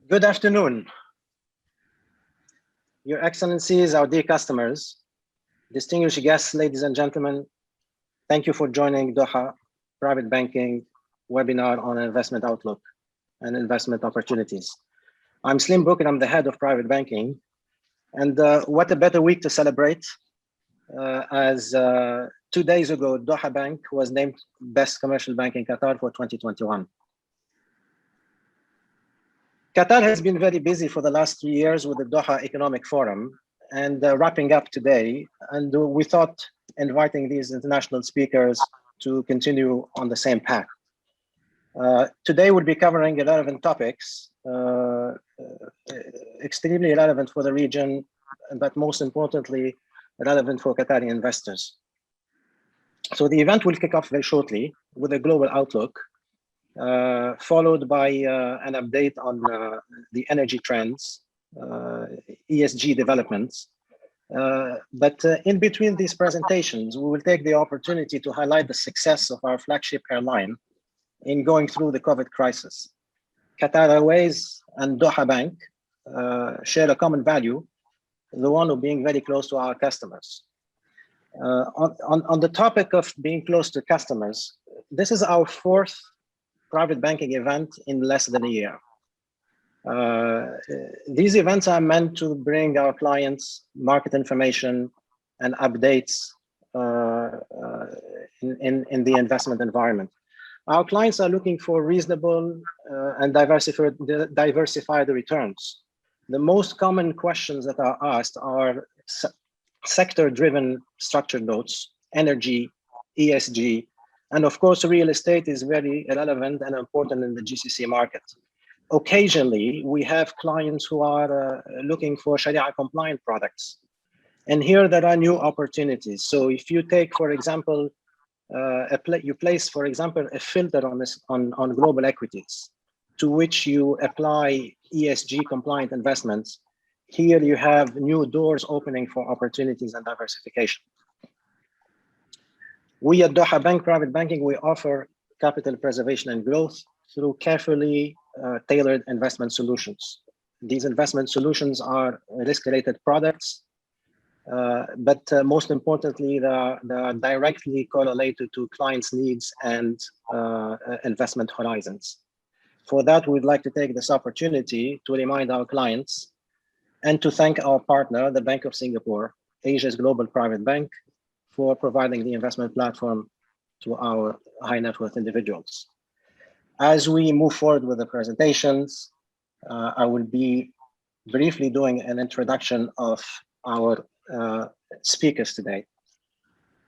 Good afternoon, Your Excellencies, our dear customers, distinguished guests, ladies and gentlemen. Thank you for joining Doha Private Banking webinar on investment outlook and investment opportunities. I'm Slim Brook and I'm the head of private banking. And what a better week to celebrate as 2 days ago, Doha Bank was named Best Commercial Bank in Qatar for 2021. Qatar has been very busy for the last 3 years with the Doha Economic Forum and wrapping up today. And we thought inviting these international speakers to continue on the same path. Today we'll be covering relevant topics, extremely relevant for the region, but most importantly, relevant for Qatari investors. So the event will kick off very shortly with a global outlook, followed by an update on the energy trends, ESG developments. But in between these presentations, we will take the opportunity to highlight the success of our flagship airline in going through the COVID crisis. Qatar Airways and Doha Bank share a common value, the one of being very close to our customers. On the topic of being close to customers, this is our fourth private banking event in less than a year. These events are meant to bring our clients market information and updates in the investment environment. Our clients are looking for reasonable and diversified returns. The most common questions that are asked are sector-driven structured notes, energy, ESG, and of course, real estate is very relevant and important in the GCC market. Occasionally, we have clients who are looking for Sharia-compliant products. And here there are new opportunities. So if you take, for example, you place, for example, a filter on global equities, to which you apply ESG-compliant investments, here you have new doors opening for opportunities and diversification. We at Doha Bank Private Banking, we offer capital preservation and growth through carefully tailored investment solutions. These investment solutions are risk-related products, but most importantly, they are directly correlated to clients' needs and investment horizons. For that, we'd like to take this opportunity to remind our clients and to thank our partner, the Bank of Singapore, Asia's global private bank, for providing the investment platform to our high net worth individuals. As we move forward with the presentations, I will be briefly doing an introduction of our speakers today.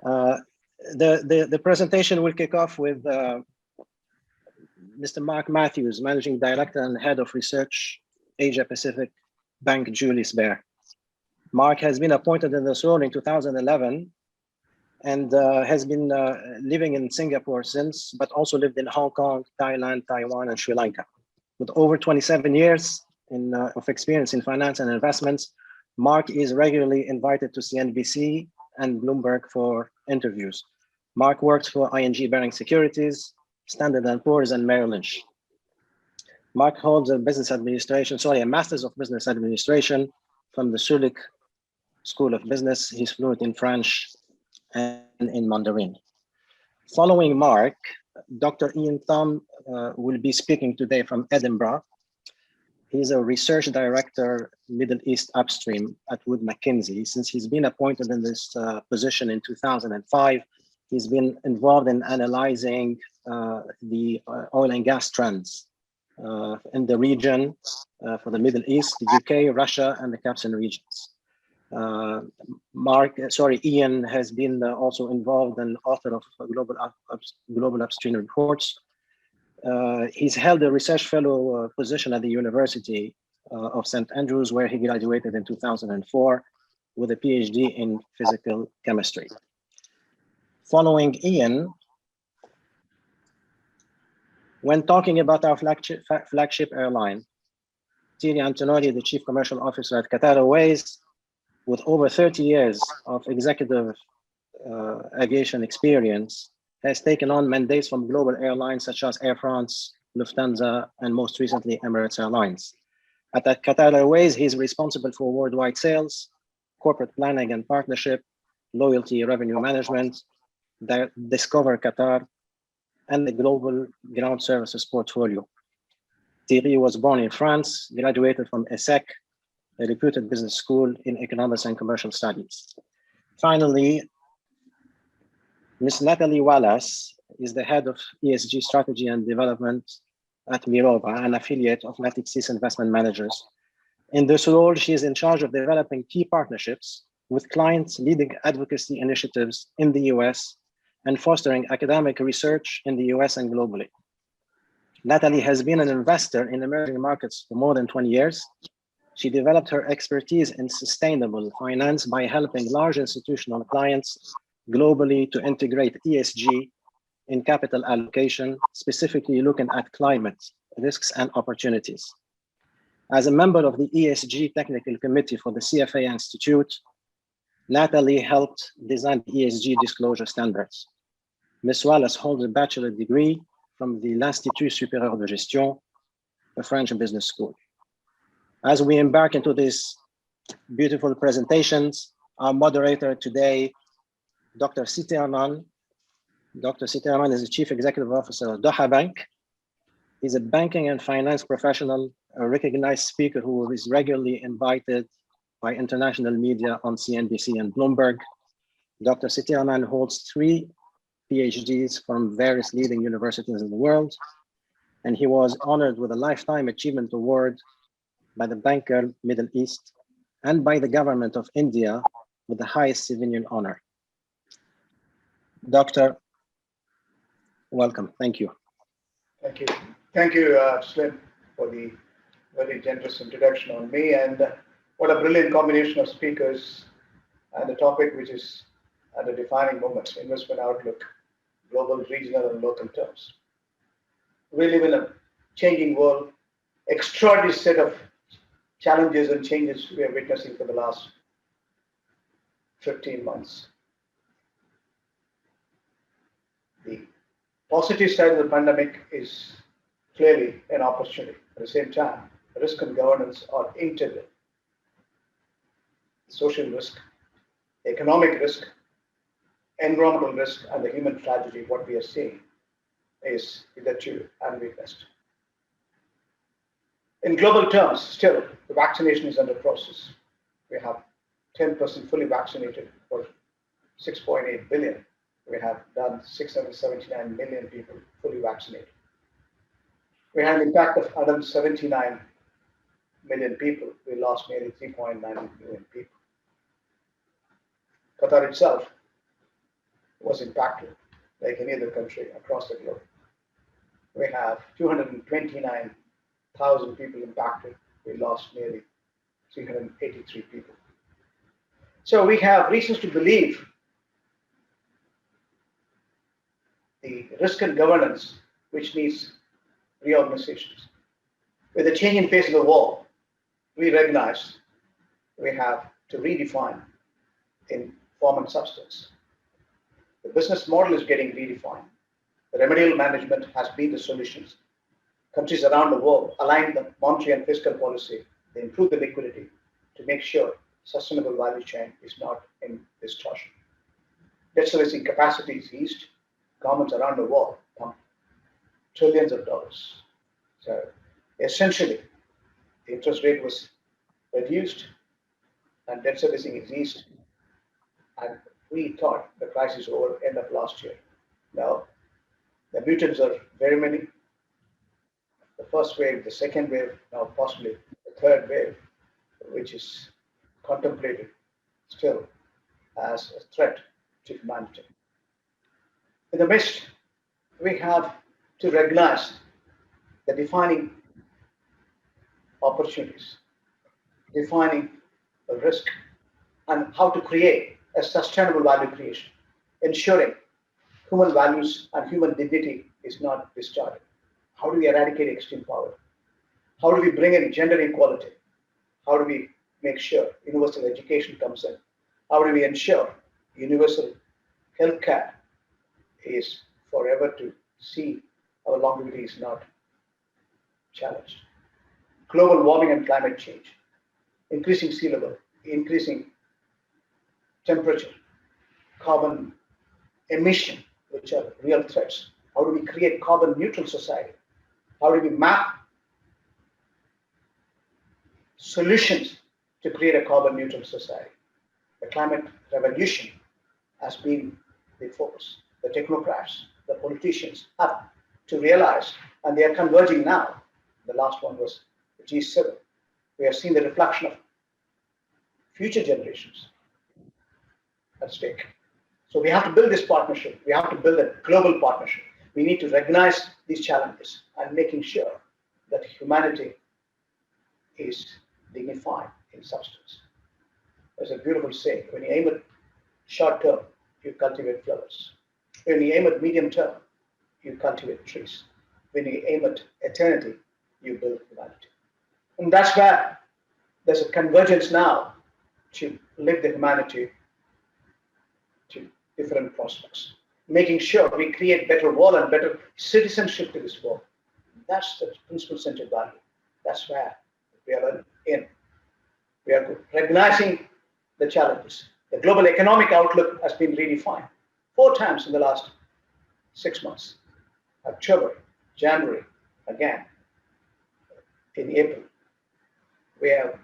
The presentation will kick off with Mr. Mark Matthews, Managing Director and Head of Research, Asia Pacific Bank Julius Baer. Mark has been appointed in this role in 2011 and has been living in Singapore since, but also lived in Hong Kong, Thailand, Taiwan, and Sri Lanka. With over 27 years of experience in finance and investments, Mark is regularly invited to CNBC and Bloomberg for interviews. Mark works for ING Bearing Securities, Standard & Poor's, and Merrill Lynch. Mark holds a Master's of Business Administration from the Zurich School of Business. He's fluent in French and in Mandarin. Following Mark, Dr. Ian Thom will be speaking today from Edinburgh. He's a research director, Middle East Upstream at Wood Mackenzie. Since he's been appointed in this position in 2005, he's been involved in analyzing the oil and gas trends in the region for the Middle East, the UK, Russia, and the Caspian regions. Ian has been also involved and author of Global Upstream Reports. He's held a research fellow position at the University of St. Andrews, where he graduated in 2004 with a PhD in physical chemistry. Following Ian, when talking about our flagship airline, Thierry Antonori, the Chief Commercial Officer at Qatar Airways, with over 30 years of executive aviation experience, has taken on mandates from global airlines such as Air France, Lufthansa, and most recently Emirates Airlines. At Qatar Airways, he's responsible for worldwide sales, corporate planning and partnership, loyalty revenue management, Discover Qatar, and the global ground services portfolio. Thierry was born in France, graduated from ESSEC, a reputed business school in economics and commercial studies. Finally, Ms. Natalie Wallace is the head of ESG strategy and development at Mirova, an affiliate of Natixis Investment Managers. In this role, she is in charge of developing key partnerships with clients leading advocacy initiatives in the US and fostering academic research in the US and globally. Natalie has been an investor in emerging markets for more than 20 years. She developed her expertise in sustainable finance by helping large institutional clients globally to integrate ESG in capital allocation, specifically looking at climate risks and opportunities. As a member of the ESG Technical Committee for the CFA Institute, Natalie helped design the ESG disclosure standards. Ms. Wallace holds a bachelor degree from the l'Institut Supérieur de Gestion, a French business school. As we embark into these beautiful presentations, our moderator today, Dr. Siti Aman. Dr. Siti Aman is the Chief Executive Officer of Doha Bank. He's a banking and finance professional, a recognized speaker who is regularly invited by international media on CNBC and Bloomberg. Dr. Siti Aman holds 3 PhDs from various leading universities in the world, and he was honored with a Lifetime Achievement Award by the Banker Middle East and by the government of India with the highest civilian honor. Doctor, welcome. Thank you. Thank you. Thank you, Slim, for the very generous introduction on me. And what a brilliant combination of speakers and a topic which is at a defining moment, investment outlook, global, regional, and local terms. We live in a changing world, extraordinary set of challenges and changes we are witnessing for the last 15 months. The positive side of the pandemic is clearly an opportunity. At the same time, risk and governance are integral. Social risk, economic risk, environmental risk, and the human tragedy, what we are seeing is hitherto unwitnessed. In global terms, still, the vaccination is under process. We have 10% fully vaccinated for 6.8 billion. We have done 679 million people fully vaccinated. We had an impact of 179 million people. We lost nearly 3.9 million people. Qatar itself was impacted like any other country across the globe. We have 229,000 people impacted. We lost nearly 383 people. So we have reasons to believe the risk and governance, which needs reorganizations. With the changing face of the world, we recognize we have to redefine in form and substance. The business model is getting redefined. The remedial management has been the solutions. Countries around the world align the monetary and fiscal policy. They improve the liquidity to make sure sustainable value chain is not in distortion. Debt servicing capacity is eased. Governments around the world pump trillions of dollars. So essentially, the interest rate was reduced and debt servicing is eased. And we thought the crisis over end of last year. Now, the mutants are very many. The first wave, the second wave, now possibly the third wave, which is contemplated still as a threat to humanity. In the midst, we have to recognize the defining opportunities, defining the risk, and how to create a sustainable value creation, ensuring human values and human dignity is not distorted. How do we eradicate extreme poverty? How do we bring in gender equality? How do we make sure universal education comes in? How do we ensure universal healthcare is forever to see our longevity is not challenged? global warming and climate change, increasing sea level, increasing temperature, carbon emission, which are real threats. How do we create carbon neutral society? How do we map solutions to create a carbon neutral society? The climate revolution has been the focus. The technocrats, the politicians have to realize, and they are converging now. The last one was the G7. We have seen the reflection of future generations at stake. So we have to build this partnership. We have to build a global partnership. We need to recognize these challenges and making sure that humanity is dignified in substance. There's a beautiful saying: when you aim at short term, you cultivate flowers. When you aim at medium term, you cultivate trees. When you aim at eternity, you build humanity. And that's where there's a convergence now to lift the humanity to different prospects, making sure we create better world and better citizenship to this world. That's the principle-centered value. That's where we are in. We are recognizing the challenges. The global economic outlook has been redefined 4 times in the last 6 months. October, January, again, in April. We have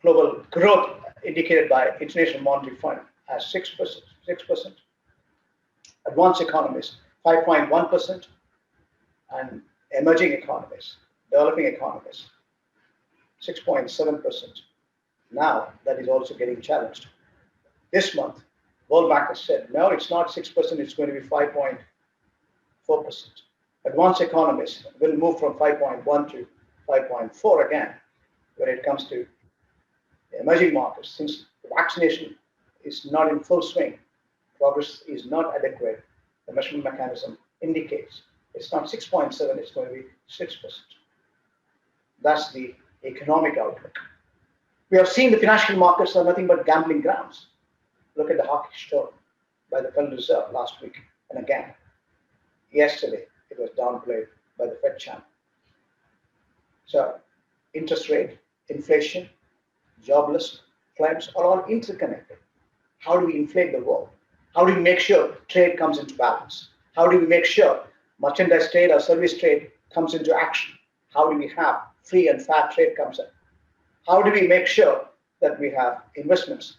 global growth indicated by International Monetary Fund as 6%. Advanced economies, 5.1%, and emerging economies, developing economies, 6.7%. Now that is also getting challenged. This month, World Bank has said, no, it's not 6%, it's going to be 5.4%. Advanced economies will move from 5.1 to 5.4 again when it comes to the emerging markets. Since the vaccination is not in full swing, progress is not adequate, the measurement mechanism indicates it's not 6.7, it's going to be 6%. That's the economic outlook. We have seen the financial markets are nothing but gambling grounds. Look at the hawkish tone by the Federal Reserve last week, and again, yesterday, it was downplayed by the Fed chairman. So, interest rate, inflation, jobless claims are all interconnected. How do we inflate the world? How do we make sure trade comes into balance? How do we make sure merchandise trade or service trade comes into action? How do we have free and fair trade comes in? How do we make sure that we have investments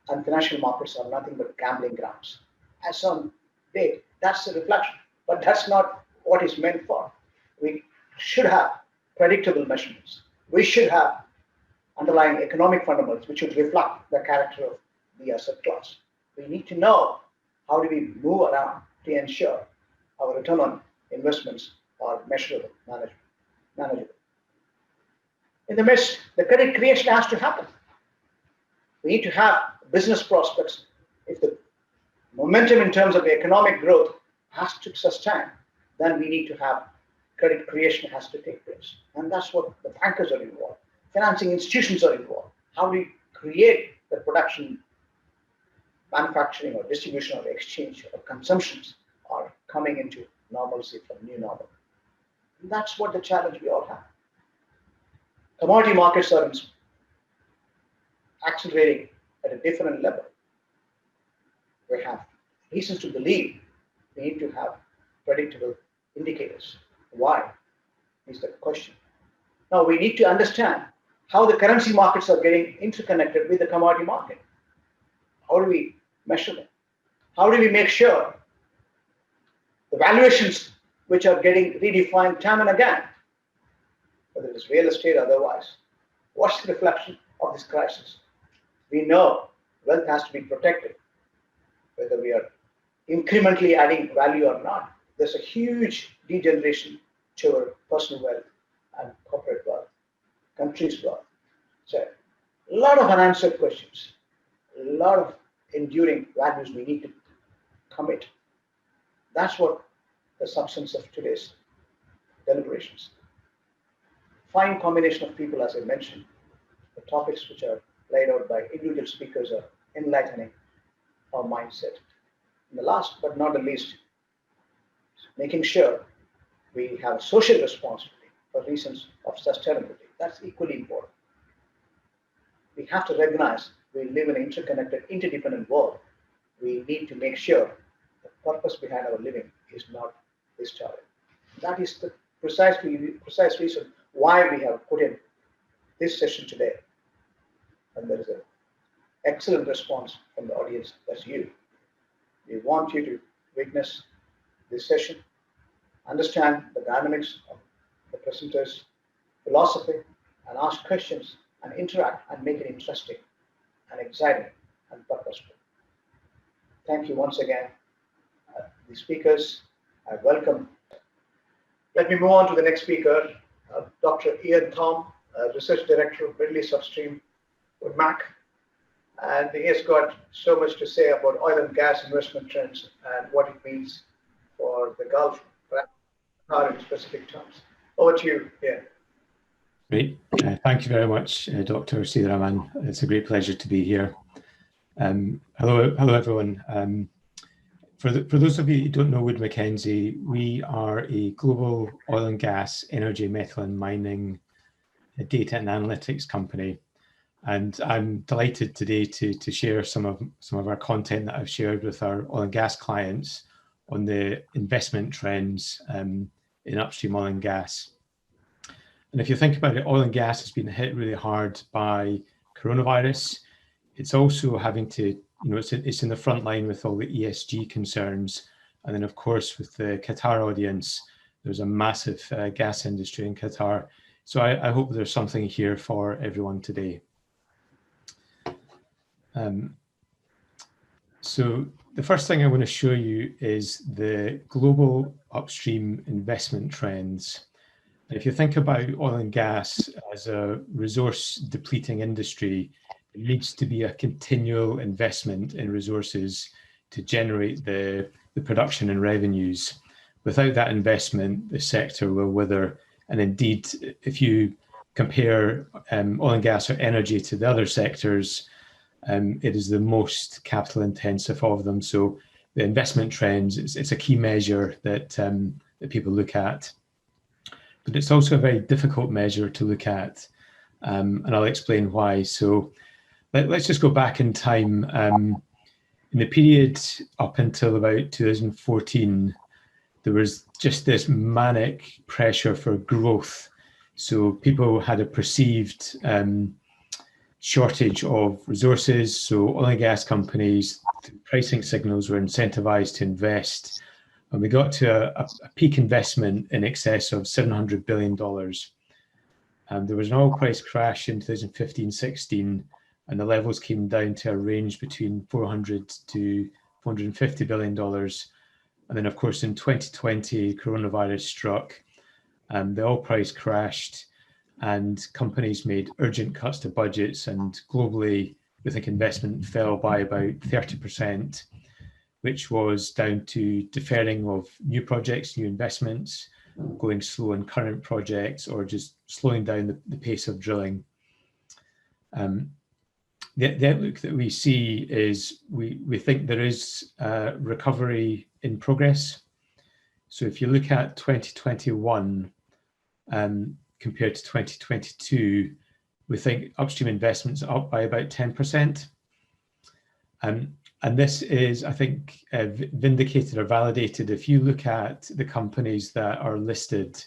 and financial markets are nothing but gambling grounds? As on date, that's the reflection, but that's not what it's meant for. We should have predictable measurements. We should have underlying economic fundamentals which should reflect the character of the asset class. We need to know how do we move around to ensure our return on investments are measurable, manageable. In the midst, the credit creation has to happen. We need to have business prospects. If the momentum in terms of the economic growth has to sustain, then we need to have credit creation has to take place. And that's what the bankers are involved. Financing institutions are involved. How do we create the production, manufacturing or distribution or exchange or consumptions are coming into normalcy from new normal. And that's what the challenge we all have. Commodity markets are accelerating at a different level. We have reasons to believe we need to have predictable indicators. Why is the question? Now we need to understand how the currency markets are getting interconnected with the commodity market. How do we measure them? How do we make sure the valuations which are getting redefined time and again, whether it's real estate or otherwise, what's the reflection of this crisis? We know wealth has to be protected, whether we are incrementally adding value or not. There's a huge degeneration to our personal wealth and corporate wealth, countries' wealth. So a lot of unanswered questions, a lot of enduring values we need to commit. That's what the substance of today's deliberations. Fine combination of people, as I mentioned. The topics which are laid out by individual speakers are enlightening our mindset. And the last but not the least, making sure we have social responsibility. for reasons of sustainability. That's equally important. We have to recognize we live in an interconnected, interdependent world. We need to make sure the purpose behind our living is not historic. That is the precise reason why we have put in this session today. And there is an excellent response from the audience. That's you. We want you to witness this session, understand the dynamics of the presenters' philosophy, and ask questions and interact and make it interesting and exciting and purposeful. Thank you once again, the speakers. I welcome. Let me move on to the next speaker, Dr. Ian Thom, Research Director of Middle East Upstream with MAC. And he has got so much to say about oil and gas investment trends and what it means for the Gulf, in specific terms. Over to you, Ian. Great. Thank you very much, Dr. Sridharaman. It's a great pleasure to be here. Hello, everyone. For those of you who don't know Wood Mackenzie, we are a global oil and gas, energy, metal and mining data and analytics company. And I'm delighted today to share some of our content that I've shared with our oil and gas clients on the investment trends in upstream oil and gas. And if you think about it, oil and gas has been hit really hard by coronavirus. It's also having to, it's in the front line with all the ESG concerns. And then of course, with the Qatar audience, there's a massive gas industry in Qatar. So I hope there's something here for everyone today. So the first thing I want to show you is the global upstream investment trends. If you think about oil and gas as a resource depleting industry, it needs to be a continual investment in resources to generate the production and revenues. Without that investment, the sector will wither. And indeed, if you compare oil and gas or energy to the other sectors, it is the most capital intensive of them. So the investment trends, it's a key measure that, that people look at. But it's also a very difficult measure to look at, and I'll explain why. So let's just go back in time. In the period up until about 2014, there was just this manic pressure for growth. So people had a perceived shortage of resources. So oil and gas companies, pricing signals were incentivized to invest. And we got to a peak investment in excess of $700 billion. There was an oil price crash in 2015-16, and the levels came down to a range between $400 to $450 billion. And then, of course, in 2020, coronavirus struck, and the oil price crashed, and companies made urgent cuts to budgets, and globally, we think investment fell by about 30%. Which was down to deferring of new projects, new investments, going slow on current projects, or just slowing down the pace of drilling. The outlook that we see is we think there is recovery in progress. So if you look at 2021 compared to 2022, we think upstream investments are up by about 10%. And this is, I think, vindicated or validated if you look at the companies that are listed,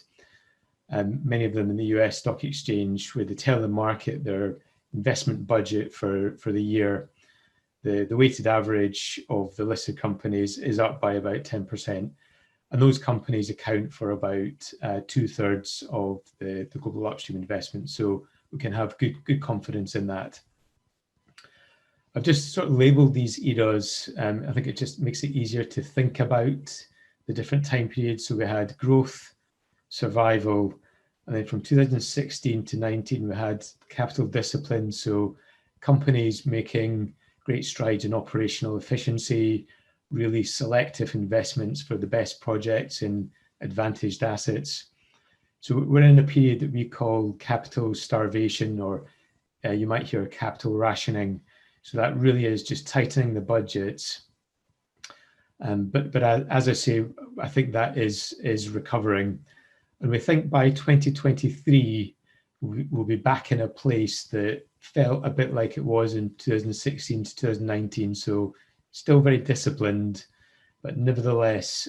many of them in the US stock exchange, where they tell the market their investment budget for the year. The weighted average of the listed companies is up by about 10%. And those companies account for about 2/3 of the global upstream investment. So we can have good confidence in that. I've just sort of labeled these eras. I think it just makes it easier to think about the different time periods. So we had growth, survival, and then from 2016 to 19, we had capital discipline. So companies making great strides in operational efficiency, really selective investments for the best projects in advantaged assets. So we're in a period that we call capital starvation, or you might hear capital rationing. So that really is just tightening the budgets. But as I say, I think that is recovering. And we think by 2023, we'll be back in a place that felt a bit like it was in 2016 to 2019. So still very disciplined, but nevertheless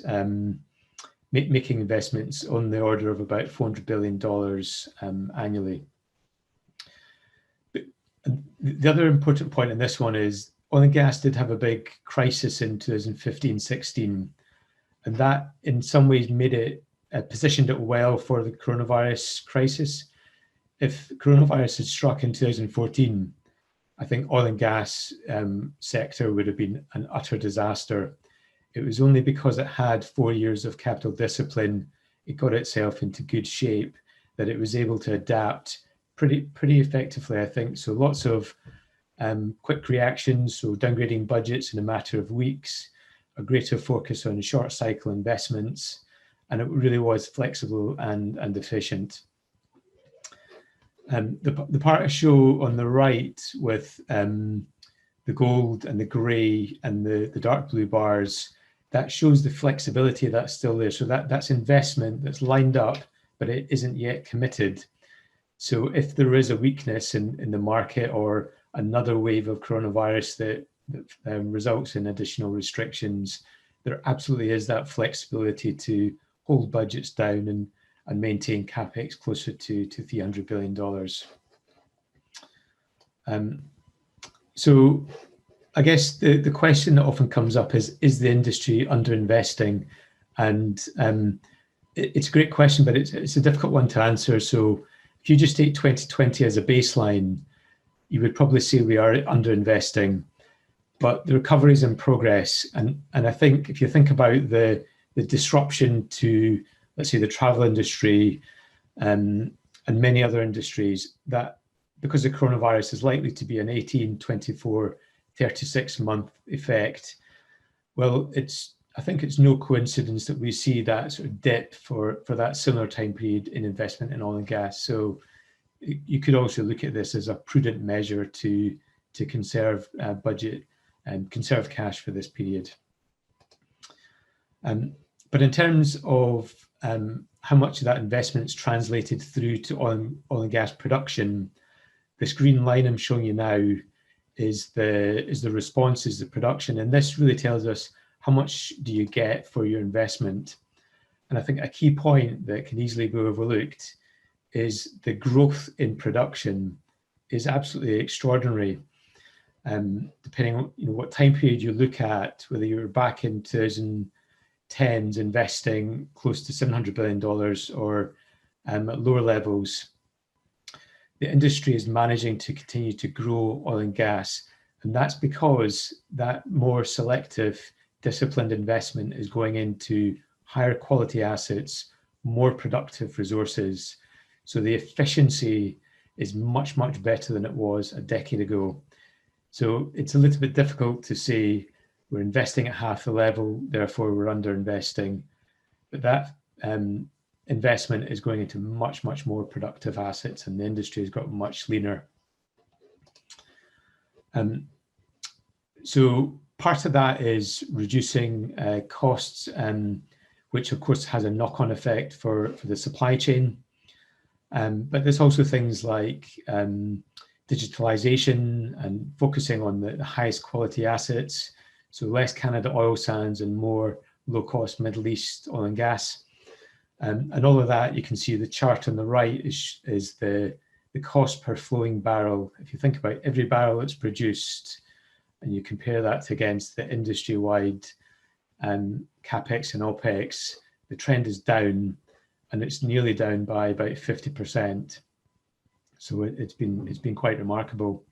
making investments on the order of about $400 billion annually. But the other important point in this one is oil and gas did have a big crisis in 2015-16, and that in some ways made it positioned it well for the coronavirus crisis. If coronavirus had struck in 2014, I think oil and gas sector would have been an utter disaster. It was only because it had 4 years of capital discipline, it got itself into good shape, that it was able to adapt pretty effectively, I think. So lots of quick reactions, so downgrading budgets in a matter of weeks, a greater focus on short cycle investments, and it really was flexible and efficient. The part I show on the right with the gold and the grey and the dark blue bars, that shows the flexibility that's still there. So that's investment that's lined up, but it isn't yet committed. So if there is a weakness in the market or another wave of coronavirus that results in additional restrictions, there absolutely is that flexibility to hold budgets down and maintain capex closer to $300 billion. So I guess the question that often comes up is the industry underinvesting? And it's a great question, but it's a difficult one to answer. So if you just take 2020 as a baseline, you would probably say we are underinvesting, but the recovery is in progress. And I think if you think about the disruption to, let's say, the travel industry and many other industries, that because the coronavirus is likely to be an 18, 24, 36-month effect, well, I think it's no coincidence that we see that sort of dip for that similar time period in investment in oil and gas. So you could also look at this as a prudent measure to conserve budget and conserve cash for this period. But in terms of how much of that investment is translated through to oil and gas production, this green line I'm showing you now is the responses, the production, and this really tells us how much do you get for your investment. And I think a key point that can easily be overlooked is the growth in production is absolutely extraordinary. Depending on what time period you look at, whether you're back in 2010s investing close to $700 billion or at lower levels, the industry is managing to continue to grow oil and gas. And that's because that more selective, disciplined investment is going into higher quality assets, more productive resources. So the efficiency is much, much better than it was a decade ago. So it's a little bit difficult to say we're investing at half the level, therefore we're underinvesting. But that investment is going into much, much more productive assets, and the industry has got much leaner. So part of that is reducing costs, which of course has a knock-on effect for the supply chain. But there's also things like digitalization and focusing on the highest quality assets. So less Canada oil sands and more low-cost Middle East oil and gas. And all of that, you can see the chart on the right is the cost per flowing barrel. If you think about every barrel that's produced and you compare that against the industry-wide capex and opex, the trend is down, and it's nearly down by about 50%. So it's been quite remarkable.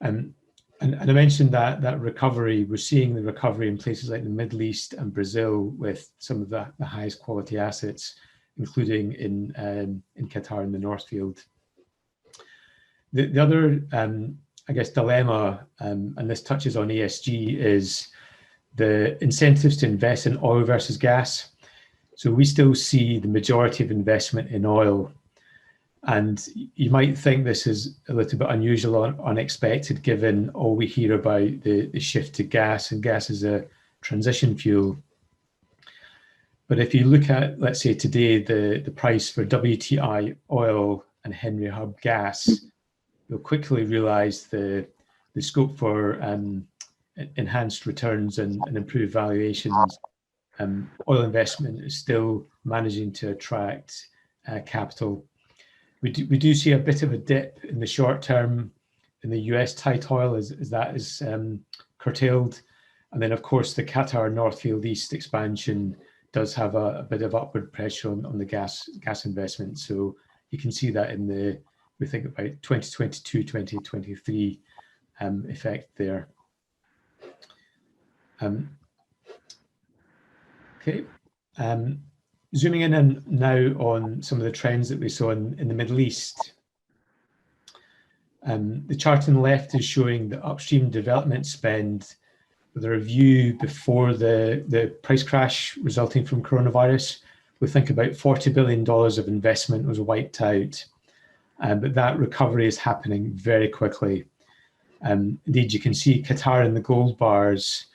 And I mentioned that recovery, we're seeing the recovery in places like the Middle East and Brazil with some of the highest quality assets, including in Qatar in the North Field. The other, I guess, dilemma, and this touches on ESG, is the incentives to invest in oil versus gas. So we still see the majority of investment in oil. And you might think this is a little bit unusual or unexpected, given all we hear about the shift to gas, and gas is a transition fuel. But if you look at, let's say today, the price for WTI oil and Henry Hub gas, you'll quickly realize the scope for enhanced returns and improved valuations. Oil investment is still managing to attract capital. We do see a bit of a dip in the short term in the US tight oil as that is curtailed. And then, of course, the Qatar North Field East expansion does have a bit of upward pressure on the gas investment. So you can see that in we think about 2022, 2023 effect there. Okay. Zooming in now on some of the trends that we saw in the Middle East. The chart on the left is showing the upstream development spend with a review before the price crash resulting from coronavirus. We think about $40 billion of investment was wiped out, but that recovery is happening very quickly. Indeed, you can see Qatar in the gold bars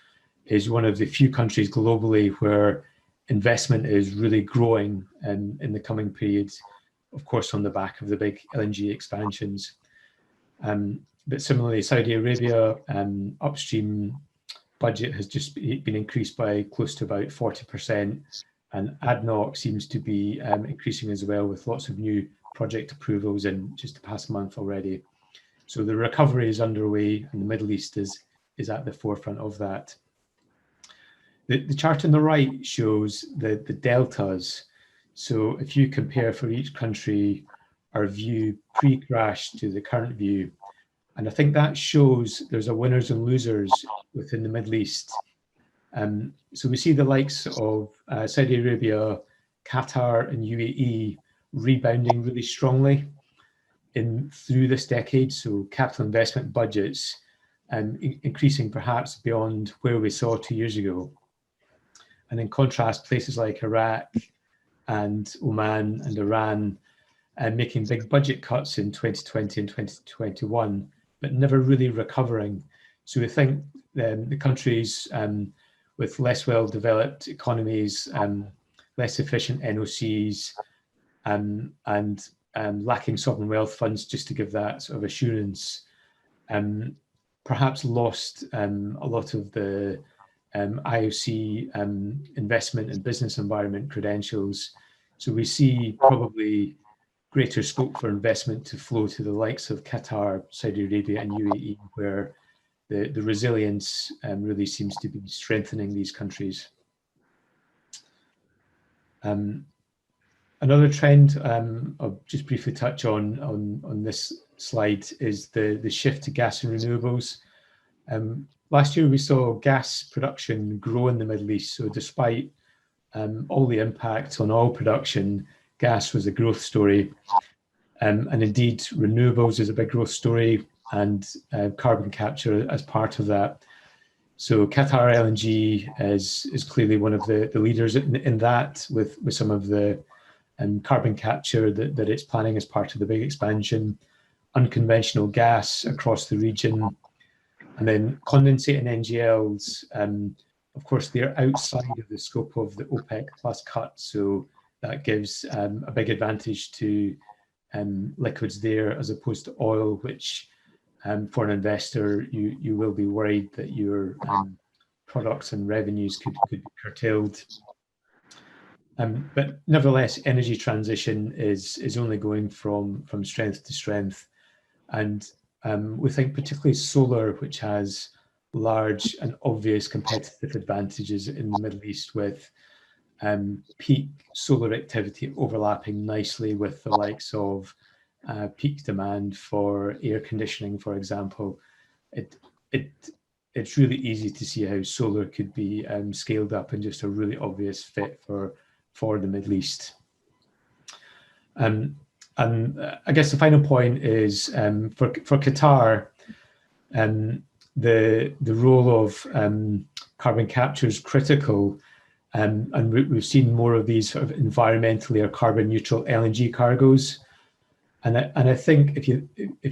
is one of the few countries globally where investment is really growing in the coming periods, of course, on the back of the big LNG expansions. But similarly, Saudi Arabia upstream budget has just been increased by close to about 40%, and ADNOC seems to be increasing as well, with lots of new project approvals in just the past month already. So the recovery is underway, and the Middle East is at the forefront of that. The chart on the right shows the deltas. So if you compare for each country our view pre-crash to the current view, and I think that shows there's a winners and losers within the Middle East. So we see the likes of Saudi Arabia, Qatar and UAE rebounding really strongly through this decade. So capital investment budgets increasing perhaps beyond where we saw 2 years ago. And in contrast, places like Iraq and Oman and Iran making big budget cuts in 2020 and 2021, but never really recovering. So we think the countries with less well-developed economies, less efficient NOCs, and lacking sovereign wealth funds, just to give that sort of assurance, perhaps lost a lot of the IOC investment and business environment credentials. So we see probably greater scope for investment to flow to the likes of Qatar, Saudi Arabia and UAE, where the resilience really seems to be strengthening these countries. Another trend I'll just briefly touch on this slide is the shift to gas and renewables. Last year we saw gas production grow in the Middle East. So despite all the impact on oil production, gas was a growth story. And indeed, renewables is a big growth story, and carbon capture as part of that. So Qatar Lng is clearly one of the leaders in that, with some of the carbon capture that it's planning as part of the big expansion, unconventional gas across the region, and then condensate and NGLs. Of course, they're outside of the scope of the OPEC plus cut, so that gives a big advantage to liquids there as opposed to oil, which for an investor, you will be worried that your products and revenues could be curtailed. But nevertheless, energy transition is only going from strength to strength. And we think particularly solar, which has large and obvious competitive advantages in the Middle East, with peak solar activity overlapping nicely with the likes of peak demand for air conditioning, for example. It's really easy to see how solar could be scaled up and just a really obvious fit for the Middle East. And I guess the final point is for Qatar, the role of carbon capture is critical, and we've seen more of these sort of environmentally or carbon neutral LNG cargoes. And I think if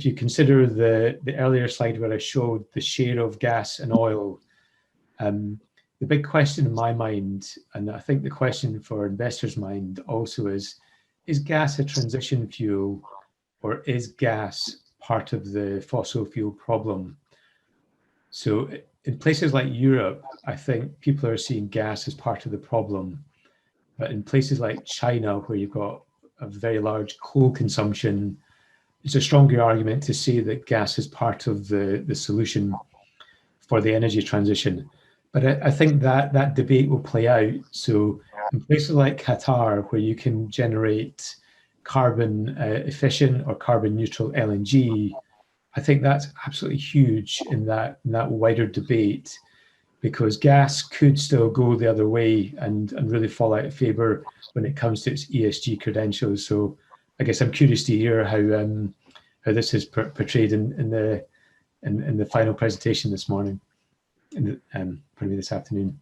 you consider the earlier slide where I showed the share of gas and oil, the big question in my mind, and I think the question for investors' mind also is gas a transition fuel, or is gas part of the fossil fuel problem? So in places like Europe, I think people are seeing gas as part of the problem. But in places like China, where you've got a very large coal consumption, it's a stronger argument to say that gas is part of the solution for the energy transition. But I think that debate will play out. So in places like Qatar, where you can generate carbon efficient or carbon neutral LNG, I think that's absolutely huge in that wider debate, because gas could still go the other way and really fall out of favour when it comes to its ESG credentials. So I guess I'm curious to hear how this is portrayed in the final presentation this morning, probably this afternoon.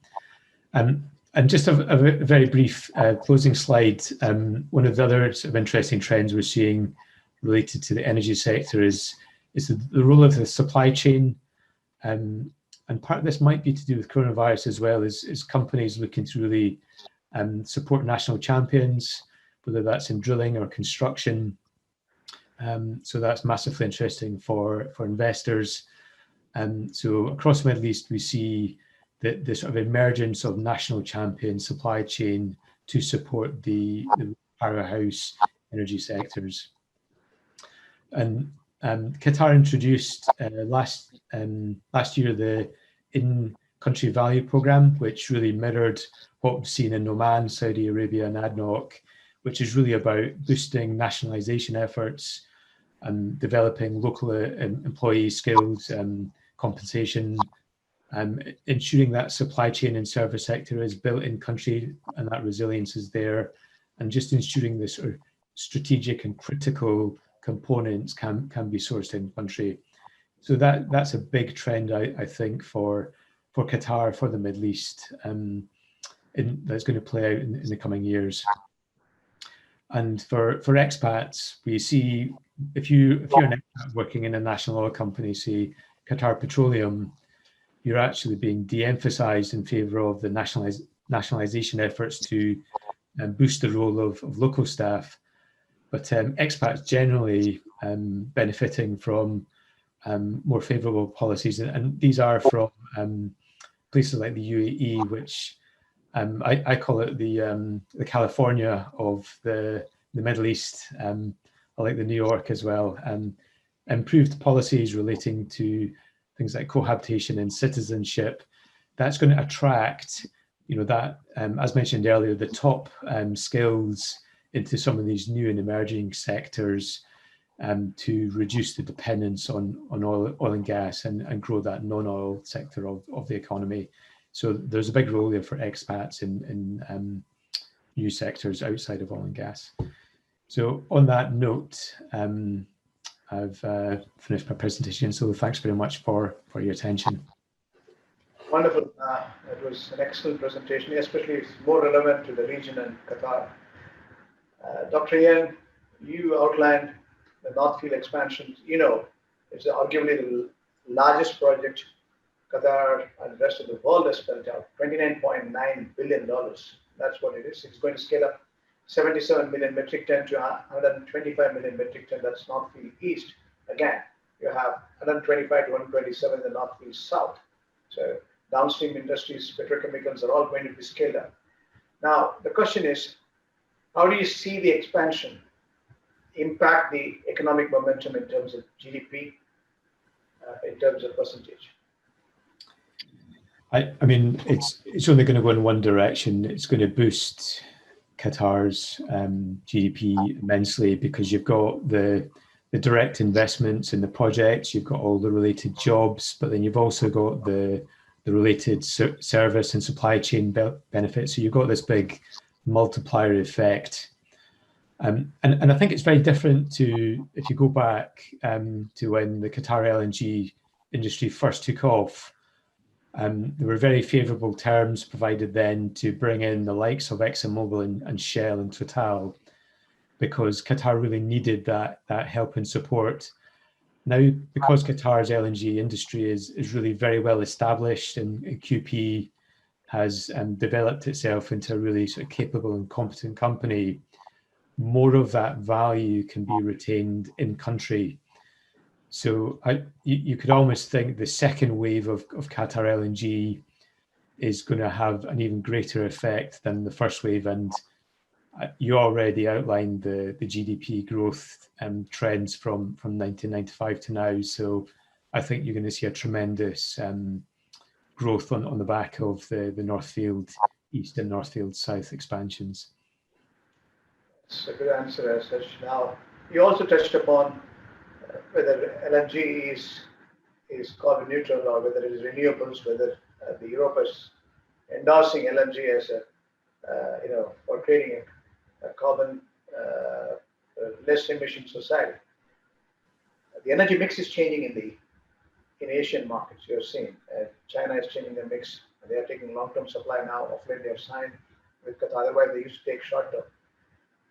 And just a very brief closing slide. One of the other sort of interesting trends we're seeing related to the energy sector is the role of the supply chain. And part of this might be to do with coronavirus as well, is companies looking to really support national champions, whether that's in drilling or construction. So that's massively interesting for investors. So across the Middle East, we see the sort of emergence of national champion supply chain to support the powerhouse energy sectors. And Qatar introduced last year the in-country value program, which really mirrored what we've seen in Oman, Saudi Arabia, and ADNOC, which is really about boosting nationalisation efforts and developing local employee skills and compensation, ensuring that supply chain and service sector is built in country and that resilience is there, and just ensuring this sort of strategic and critical components can be sourced in country. So that's a big trend, I think, for Qatar, for the Middle East, that's going to play out in the coming years. And for expats, we see if you're an expat working in a national oil company, say Qatar Petroleum, you're actually being de-emphasized in favor of the nationalization efforts to boost the role of local staff. But expats generally benefiting from more favorable policies, and these are from places like the UAE, which I call it the California of the Middle East. I like the New York as well. Improved policies relating to things like cohabitation and citizenship. That's going to attract, that as mentioned earlier, the top skills into some of these new and emerging sectors, to reduce the dependence on oil and gas and grow that non-oil sector of the economy. So there's a big role there for expats in new sectors outside of oil and gas. So on that note, I've finished my presentation. So thanks very much for your attention. Wonderful. It was an excellent presentation, especially it's more relevant to the region and Qatar. Dr. Yang, you outlined the North Field expansion. It's arguably the largest project Qatar and the rest of the world has spent out, $29.9 billion. That's what it is. It's going to scale up 77 million metric ton to 125 million metric ton. That's North Field East. Again, you have 125 to 127 in the North Field South. So downstream industries, petrochemicals are all going to be scaled up. Now, the question is, how do you see the expansion impact the economic momentum in terms of GDP, in terms of percentage? I mean, it's only going to go in one direction. It's going to boost Qatar's GDP immensely, because you've got the direct investments in the projects, you've got all the related jobs, but then you've also got the related service and supply chain benefits. So you've got this big multiplier effect. And I think it's very different to, if you go back to when the Qatar LNG industry first took off. There were very favourable terms provided then to bring in the likes of ExxonMobil and Shell and Total, because Qatar really needed that help and support. Now, because Qatar's LNG industry is really very well established, and QP has developed itself into a really sort of capable and competent company, more of that value can be retained in country. So you could almost think the second wave of Qatar LNG is going to have an even greater effect than the first wave. And you already outlined the GDP growth trends from 1995 to now. So I think you're going to see a tremendous growth on the back of the Northfield East and Northfield South expansions. That's a good answer as such. Now, you also touched upon whether LNG is carbon neutral or whether it is renewables, whether the Europe is endorsing LNG as a for creating a carbon less emission society. The energy mix is changing in Asian markets. You're seeing China is changing their mix. They are taking long-term supply now. Of late, they have signed with Qatar. Otherwise, they used to take short-term.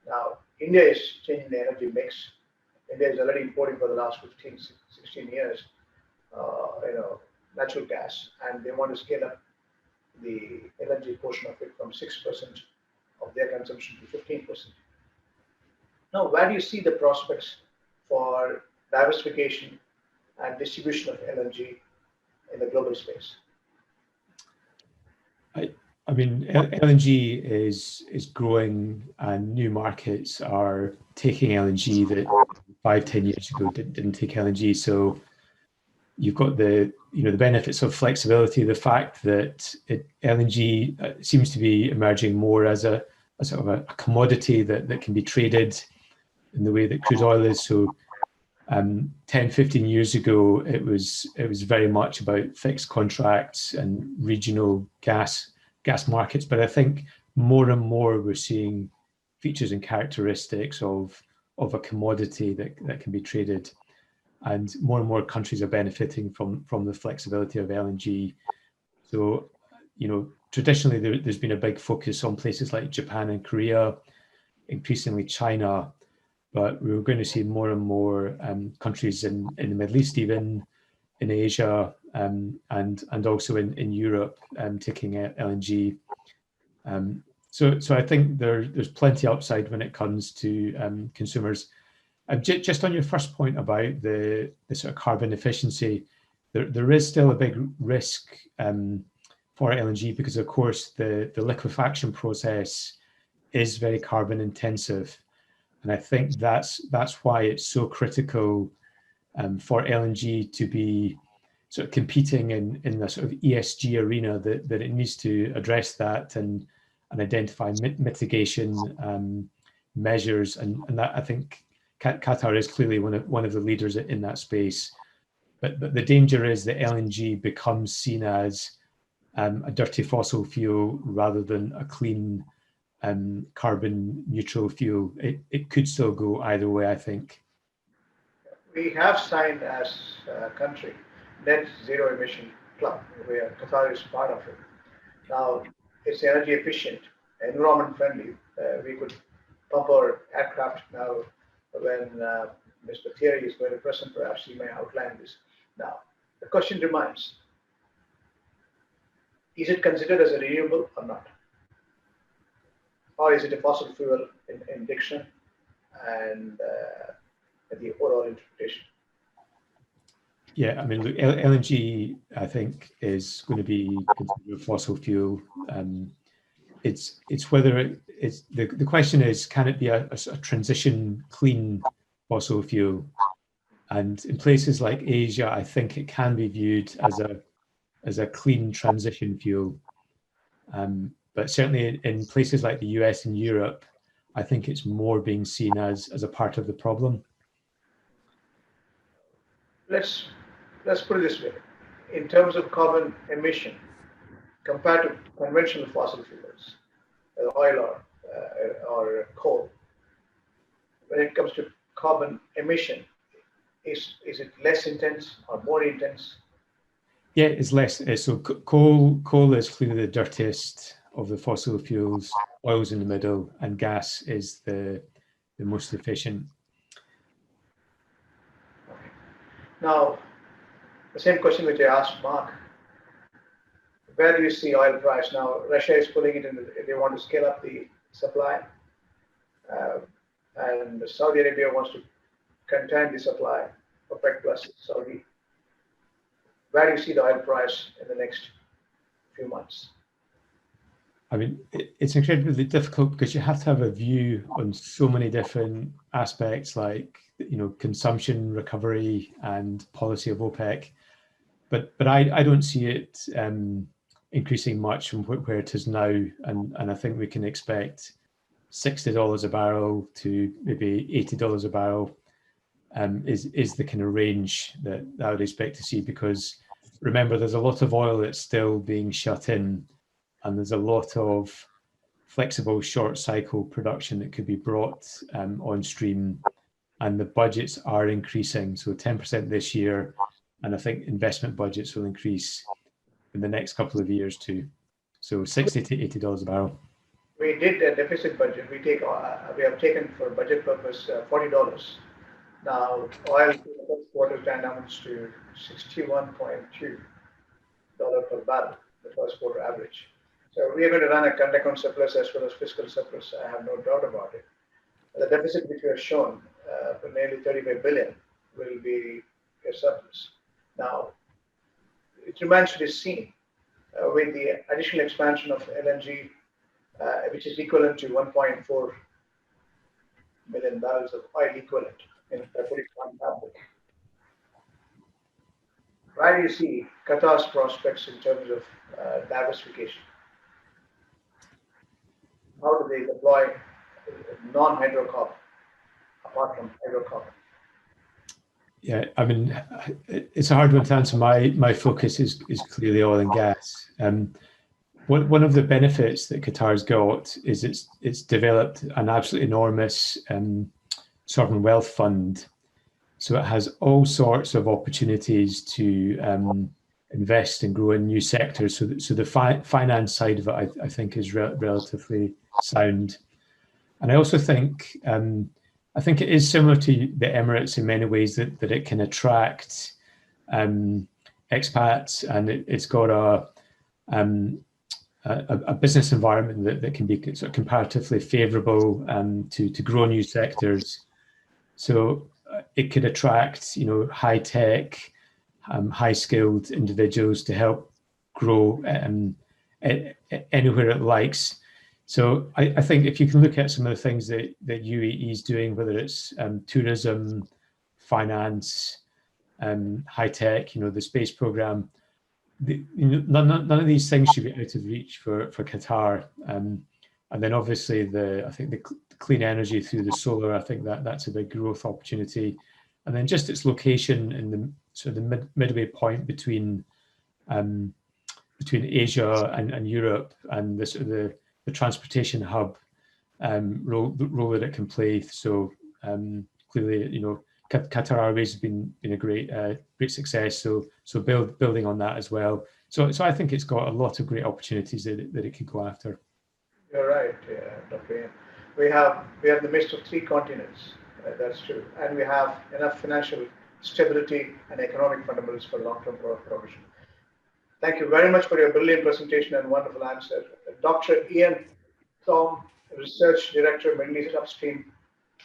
Now, India is changing the energy mix. India is already importing for the last 15, 16 years, natural gas, and they want to scale up the LNG portion of it from 6% of their consumption to 15%. Now, where do you see the prospects for diversification and distribution of LNG in the global space? I mean, LNG is growing, and new markets are taking LNG that 5-10 years ago didn't take LNG. So you've got the benefits of flexibility, the fact that LNG seems to be emerging more as a sort of a commodity that can be traded in the way that crude oil is. So 10-15 years ago, it was very much about fixed contracts and regional gas markets. But I think more and more we're seeing features and characteristics of a commodity that can be traded. And more countries are benefiting from the flexibility of LNG. So, traditionally there's been a big focus on places like Japan and Korea, increasingly China, but we're going to see more and more countries in the Middle East, even in Asia, and also in Europe, taking LNG. So I think there's plenty upside when it comes to consumers. Just on your first point about the sort of carbon efficiency, there is still a big risk for LNG because, of course, the liquefaction process is very carbon intensive. And I think that's why it's so critical for LNG to be sort of competing in the sort of ESG arena, that it needs to address that and identify mitigation measures. And that, I think, Qatar is clearly one of the leaders in that space. But the danger is that LNG becomes seen as a dirty fossil fuel rather than a clean carbon neutral fuel. It could still go either way, I think. We have signed as a country net zero emission club, where Qatar is part of it. Now, it's energy efficient, environment friendly. We could pump our aircraft now. When Mr. Thierry is going to present, perhaps he may outline this. Now, the question remains, is it considered as a renewable or not? Or is it a fossil fuel in diction and the overall interpretation? Yeah, I mean, look, LNG, I think, is going to be considered a fossil fuel. It's whether it's the question is, can it be a transition clean fossil fuel? And in places like Asia, I think it can be viewed as a clean transition fuel. But certainly in places like the US and Europe, I think it's more being seen as a part of the problem. Let's put it this way. In terms of carbon emission, compared to conventional fossil fuels, oil or coal, when it comes to carbon emission, is it less intense or more intense? Yeah, it's less. So coal is clearly the dirtiest of the fossil fuels. Oil's in the middle, and gas is the most efficient. Okay. Now, the same question which I asked Mark. where do you see oil price now? Russia is pulling it in. They want to scale up the supply, and Saudi Arabia wants to contain the supply. OPEC plus Saudi. Where do you see the oil price in the next few months? I mean, it's incredibly difficult because you have to have a view on so many different aspects, like, you know, consumption, recovery, and policy of OPEC. But I don't see it increasing much from where it is now, and I think we can expect $60 a barrel to maybe $80 a barrel is the kind of range that I would expect to see, because remember, there's a lot of oil that's still being shut in, and there's a lot of flexible short cycle production that could be brought on stream, and the budgets are increasing. So 10% this year, and I think investment budgets will increase in the next couple of years too. So $60 to $80 a barrel. We did a deficit budget. We have taken for budget purpose $40. Now oil in the first quarter amounts to $61.2 per barrel, the first quarter average. So we are going to run a current account surplus as well as fiscal surplus. I have no doubt about it. The deficit which we have shown for nearly 35 billion will be a surplus. Now, it remains to be seen with the additional expansion of LNG, which is equivalent to 1.4 million barrels of oil equivalent in one fabric. Where do you see Qatar's prospects in terms of diversification? How do they deploy non-hydrocarbon apart from hydrocarbon? Yeah, I mean, it's a hard one to answer. My focus is clearly oil and gas. One of the benefits that Qatar's got is it's developed an absolutely enormous sovereign wealth fund. So it has all sorts of opportunities to invest and grow in new sectors. So the finance side of it, I think, is relatively sound. And I also think it is similar to the Emirates in many ways, that it can attract expats, and it's got a business environment that can be sort of comparatively favourable to grow new sectors. So it could attract, you know, high tech, high skilled individuals to help grow anywhere it likes. So I think if you can look at some of the things that UAE is doing, whether it's tourism, finance, high tech, you know, the space program, none of these things should be out of reach for Qatar. And then obviously I think the clean energy through the solar, I think that's a big growth opportunity. And then just its location in the sort of the midway point between Asia and Europe, and the sort of the transportation hub role that it can play. So clearly, you know, Qatar Airways has been a great success. So building on that as well. So I think it's got a lot of great opportunities that it can go after. You're right, Dr. We have the midst of 3 continents. That's true, and we have enough financial stability and economic fundamentals for long-term progression. Thank you very much for your brilliant presentation and wonderful answer. Dr. Ian Thom, Research Director, Middle East Upstream.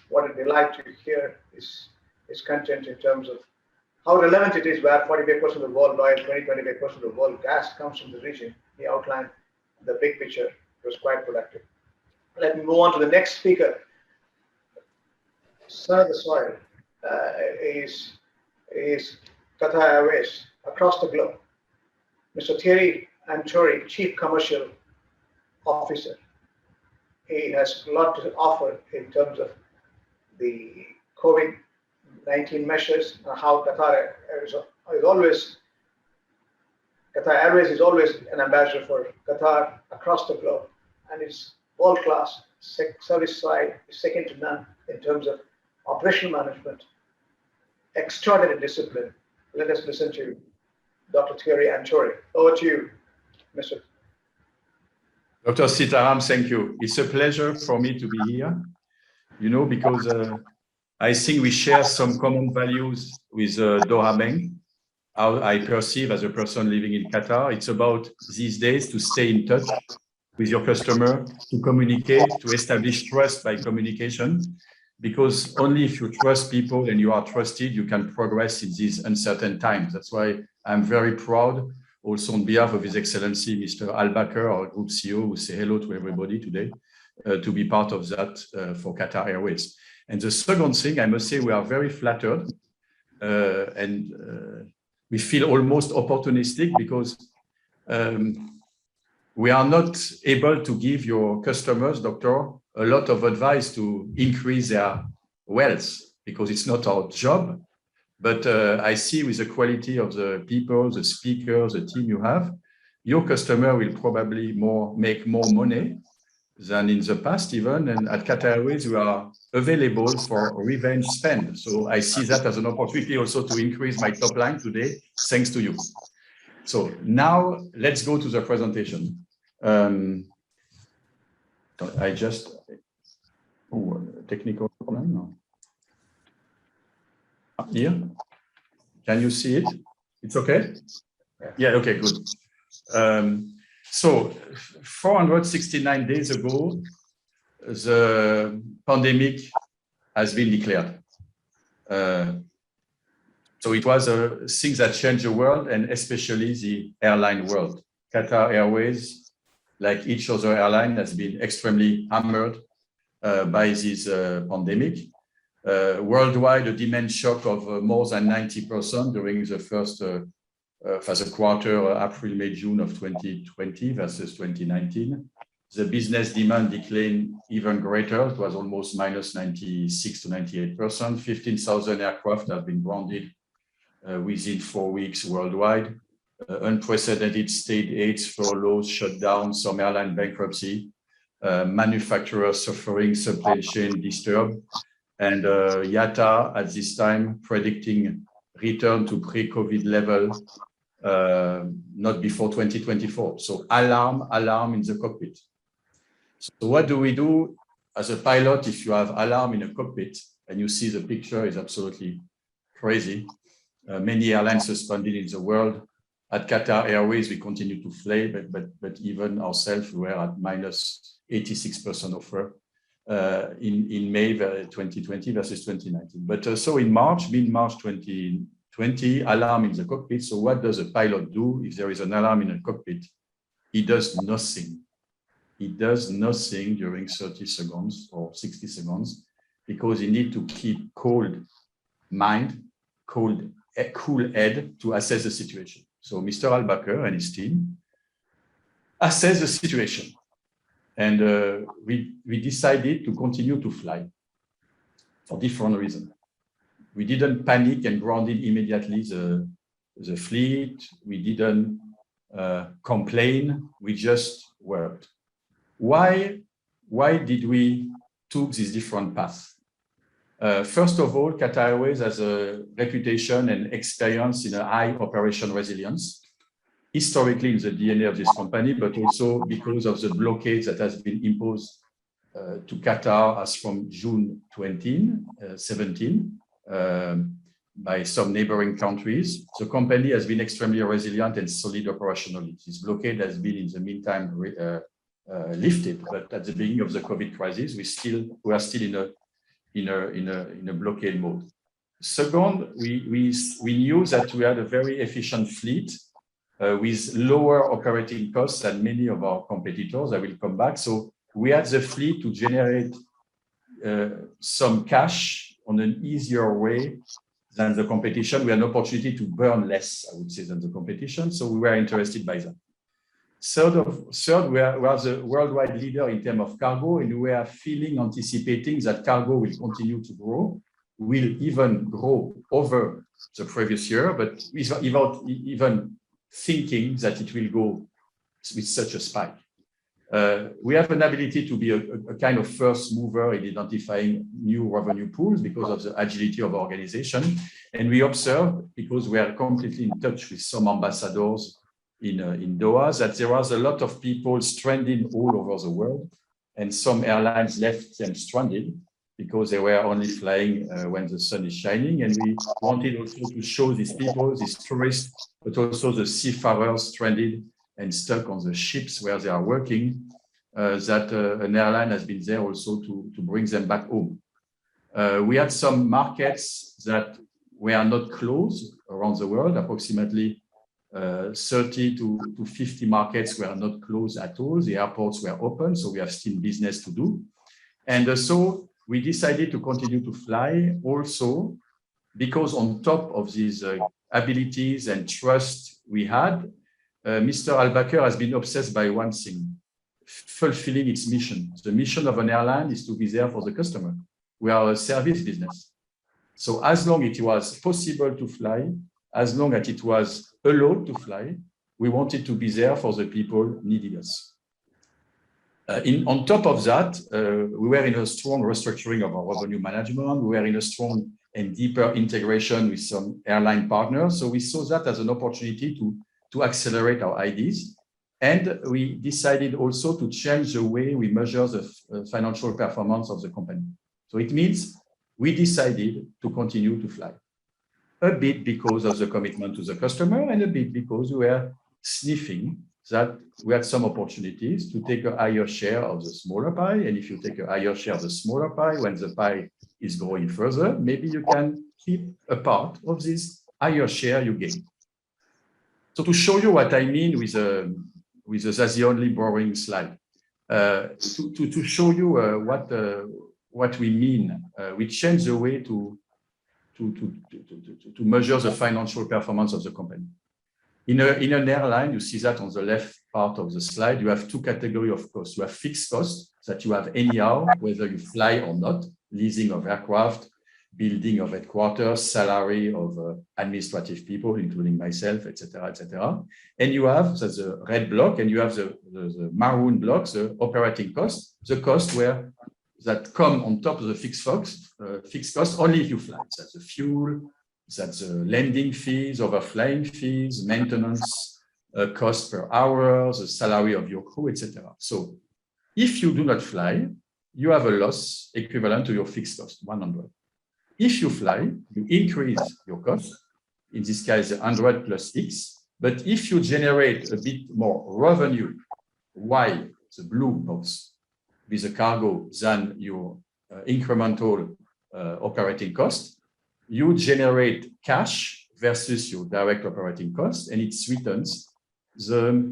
What a delight to hear his content in terms of how relevant it is, where 45% of the world oil, 25% of the world gas comes from the region. He outlined the big picture. It was quite productive. Let me move on to the next speaker. Son of the soil is Qatar Airways across the globe. Mr. Thierry Antori, Chief Commercial Officer. He has a lot to offer in terms of the COVID-19 measures and how Qatar Airways is always an ambassador for Qatar across the globe, and it's world-class. Service side is second to none in terms of operational management, extraordinary discipline. Let us listen to Dr. Thierry Antori. Over to you, Mr. Dr. Sitaram, thank you. It's a pleasure for me to be here, you know, because I think we share some common values with Doha Bank. how I perceive as a person living in Qatar. It's about these days to stay in touch with your customer, to communicate, to establish trust by communication, because only if you trust people and you are trusted, you can progress in these uncertain times. That's why I'm very proud, also on behalf of His Excellency, Mr. Al-Bakr, our Group CEO, who say hello to everybody today, to be part of that for Qatar Airways. And the second thing, I must say, we are very flattered and we feel almost opportunistic because we are not able to give your customers, doctor, a lot of advice to increase their wealth because it's not our job. But I see with the quality of the people, the speakers, the team you have, your customer will probably make more money than in the past even. And at Qatar Airways, we are available for revenge spend. So I see that as an opportunity also to increase my top line today, thanks to you. So now let's go to the presentation. I just, technical problem, no. Here, can you see it? It's okay? Yeah, okay, good. So 469 days ago, the pandemic has been declared. So it was a thing that changed the world and especially the airline world. Qatar Airways, like each other airline, has been extremely hammered by this pandemic. Worldwide, a demand shock of more than 90% during the first quarter, April, May, June of 2020 versus 2019. The business demand declined even greater. It was almost minus 96 to 98%. 15,000 aircraft have been grounded within 4 weeks worldwide. Unprecedented state aids, furloughs, shutdowns, some airline bankruptcy, manufacturers suffering, supply chain disturbed, and IATA at this time predicting return to pre-COVID level not before 2024. So alarm in the cockpit. So what do we do as a pilot if you have alarm in a cockpit and you see the picture is absolutely crazy? Many airlines suspended in the world. At Qatar Airways, we continue to fly, but even ourselves, we were at minus 86% offer in May 2020 versus 2019. But so in March, mid-March 2020, alarm in the cockpit. So what does a pilot do if there is an alarm in a cockpit? He does nothing. He does nothing during 30 seconds or 60 seconds because he needs to keep cold mind, cool head to assess the situation. So Mr. Al-Bakr and his team assess the situation. And we decided to continue to fly for different reasons. We didn't panic and grounded immediately the fleet. We didn't complain. We just worked. Why did we took this different path? First of all, Qatar Airways has a reputation and experience in a high operation resilience, historically in the DNA of this company, but also because of the blockade that has been imposed to Qatar as from June 2017 by some neighboring countries. The company has been extremely resilient and solid operationally. This blockade has been in the meantime lifted, but at the beginning of the COVID crisis, we are still in a blockade mode. Second, we knew that we had a very efficient fleet with lower operating costs than many of our competitors. I will come back. So we had the fleet to generate some cash on an easier way than the competition. We had an opportunity to burn less, I would say, than the competition. So we were interested by that. Third, we are the worldwide leader in terms of cargo, and we are anticipating that cargo will continue to grow, will even grow over the previous year, but without even thinking that it will go with such a spike. We have an ability to be a kind of first mover in identifying new revenue pools because of the agility of our organization. And we observe, because we are completely in touch with some ambassadors in Doha, that there was a lot of people stranded all over the world, and some airlines left them stranded. because they were only flying when the sun is shining. And we wanted also to show these people, these tourists, but also the seafarers stranded and stuck on the ships where they are working, that an airline has been there also to bring them back home. We had some markets that were not closed around the world, approximately 30 to 50 markets were not closed at all. The airports were open, so we have still business to do. And so we decided to continue to fly also because on top of these abilities and trust we had, Mr. Al-Bakr has been obsessed by one thing, fulfilling its mission. The mission of an airline is to be there for the customer. We are a service business. So as long as it was possible to fly, as long as it was allowed to fly, we wanted to be there for the people needing us. On top of that, we were in a strong restructuring of our revenue management. We were in a strong and deeper integration with some airline partners. So we saw that as an opportunity to accelerate our ideas. And we decided also to change the way we measure the financial performance of the company. So it means we decided to continue to fly. A bit because of the commitment to the customer and a bit because we were sniffing that we had some opportunities to take a higher share of the smaller pie. And if you take a higher share of the smaller pie, when the pie is growing further, maybe you can keep a part of this higher share you gain. So to show you what I mean with that's the only boring slide, to show you what we mean, we change the way to measure the financial performance of the company. In an airline, you see that on the left part of the slide, you have two categories of costs. You have fixed costs that you have anyhow, whether you fly or not, leasing of aircraft, building of headquarters, salary of administrative people, including myself, etc., etc. And you have, that's the red block, and you have the maroon block, the operating costs, the cost that come on top of the fixed cost only if you fly. That's the fuel, that's the landing fees, overflying fees, maintenance, cost per hour, the salary of your crew, etc. So if you do not fly, you have a loss equivalent to your fixed cost, 100. If you fly, you increase your cost, in this case, 100 plus X. But if you generate a bit more revenue, Y, the blue box, with the cargo than your incremental operating cost, you generate cash versus your direct operating cost, and it sweetens the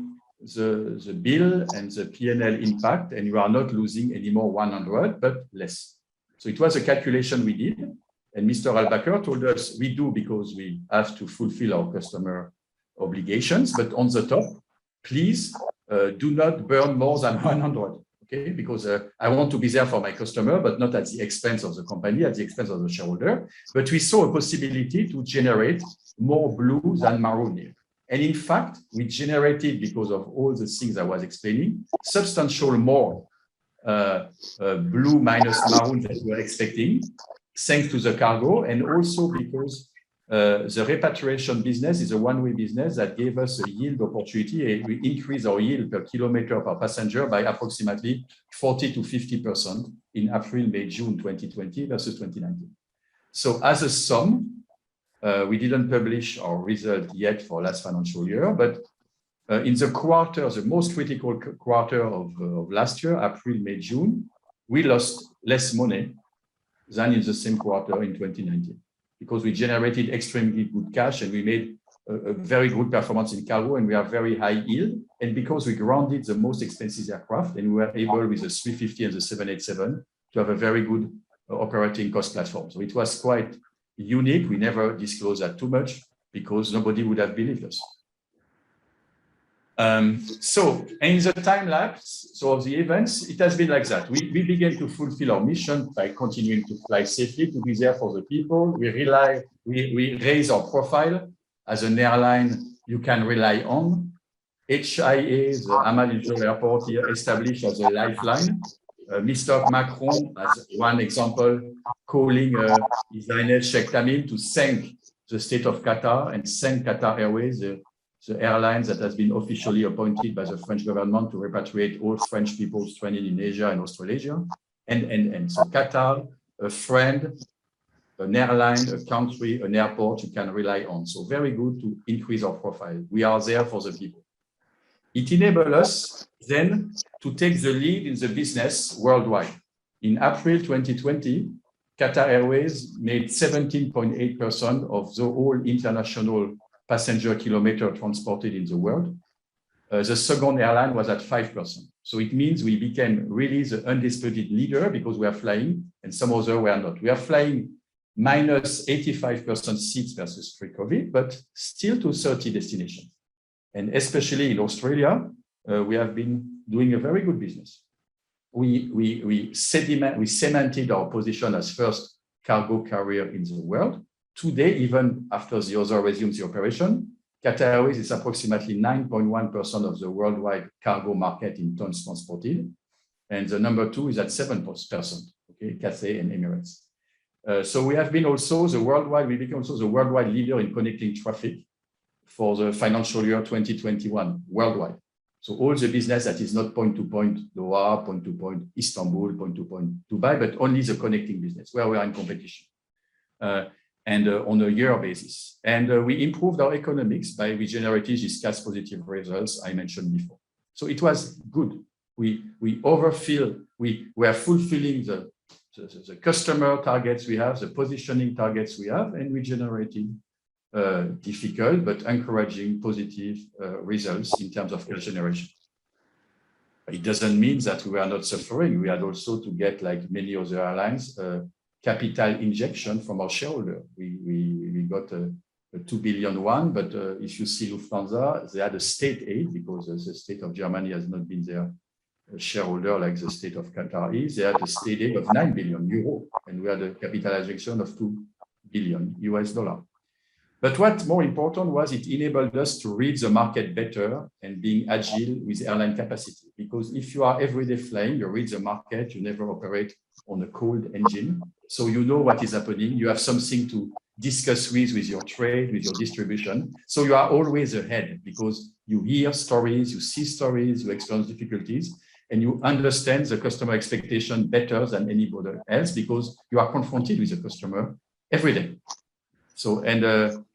bill and the P&L impact, and you are not losing anymore 100, but less. So it was a calculation we did, and Mr. Al-Bakr told us we do because we have to fulfill our customer obligations, but on the top, please do not burn more than 100. Okay, because I want to be there for my customer, but not at the expense of the company, at the expense of the shareholder. But we saw a possibility to generate more blue than maroon here. And in fact, we generated, because of all the things I was explaining, substantial more blue minus maroon than we were expecting, thanks to the cargo, and also because the repatriation business is a one-way business that gave us a yield opportunity, and we increased our yield per kilometer per passenger by approximately 40 to 50% in April, May, June 2020 versus 2019. So as a sum, we didn't publish our result yet for last financial year, but in the quarter, the most critical quarter of last year, April, May, June, we lost less money than in the same quarter in 2019. Because we generated extremely good cash and we made a very good performance in cargo and we have very high yield. And because we grounded the most expensive aircraft and we were able with the 350 and the 787 to have a very good operating cost platform. So it was quite unique. We never disclosed that too much because nobody would have believed us. So in the time lapse, so of the events, it has been like that. We began to fulfill our mission by continuing to fly safely, to be there for the people. We raise our profile as an airline you can rely on. HIA, the Hamad International Airport here, established as a lifeline. Mr. Macron, as one example, calling His Highness Sheikh Tamim to thank the state of Qatar and thank Qatar Airways, the airlines that has been officially appointed by the French government to repatriate all French people stranded in Asia and Australasia. And so Qatar, a friend, an airline, a country, an airport you can rely on. So very good to increase our profile. We are there for the people. It enables us then to take the lead in the business worldwide. In April 2020, Qatar Airways made 17.8% of the whole international passenger kilometer transported in the world. The second airline was at 5%. So it means we became really the undisputed leader because we are flying and some others were not. We are flying minus 85% seats versus pre-COVID, but still to 30 destinations. And especially in Australia, we have been doing a very good business. We cemented our position as first cargo carrier in the world. Today, even after the other resumes the operation, Qatar Airways is approximately 9.1% of the worldwide cargo market in tons transported. And the number two is at 7%, okay, Cathay and Emirates. So we have been also the worldwide, we became also the worldwide leader in connecting traffic for the financial year 2021 worldwide. So all the business that is not point-to-point Doha, point-to-point Istanbul, point-to-point Dubai, but only the connecting business where we are in competition and on a year basis. And we improved our economics by regenerating these cash positive results I mentioned before. So it was good. We were fulfilling the customer targets we have, the positioning targets we have, and we generated difficult but encouraging positive results in terms of cash generation. It doesn't mean that we are not suffering. We had also to get, like many other airlines, capital injection from our shareholder. We got a 2 billion one, but if you see Lufthansa, they had a state aid because the state of Germany has not been their shareholder like the state of Qatar is. They had a state aid of 9 billion euro, and we had a capital injection of $2 billion US. But what more important was it enabled us to read the market better and being agile with airline capacity. Because if you are everyday flying, you read the market, you never operate on a cold engine. So you know what is happening. You have something to discuss with your trade, with your distribution. So you are always ahead because you hear stories, you see stories, you experience difficulties, and you understand the customer expectation better than anybody else because you are confronted with the customer every day. So, and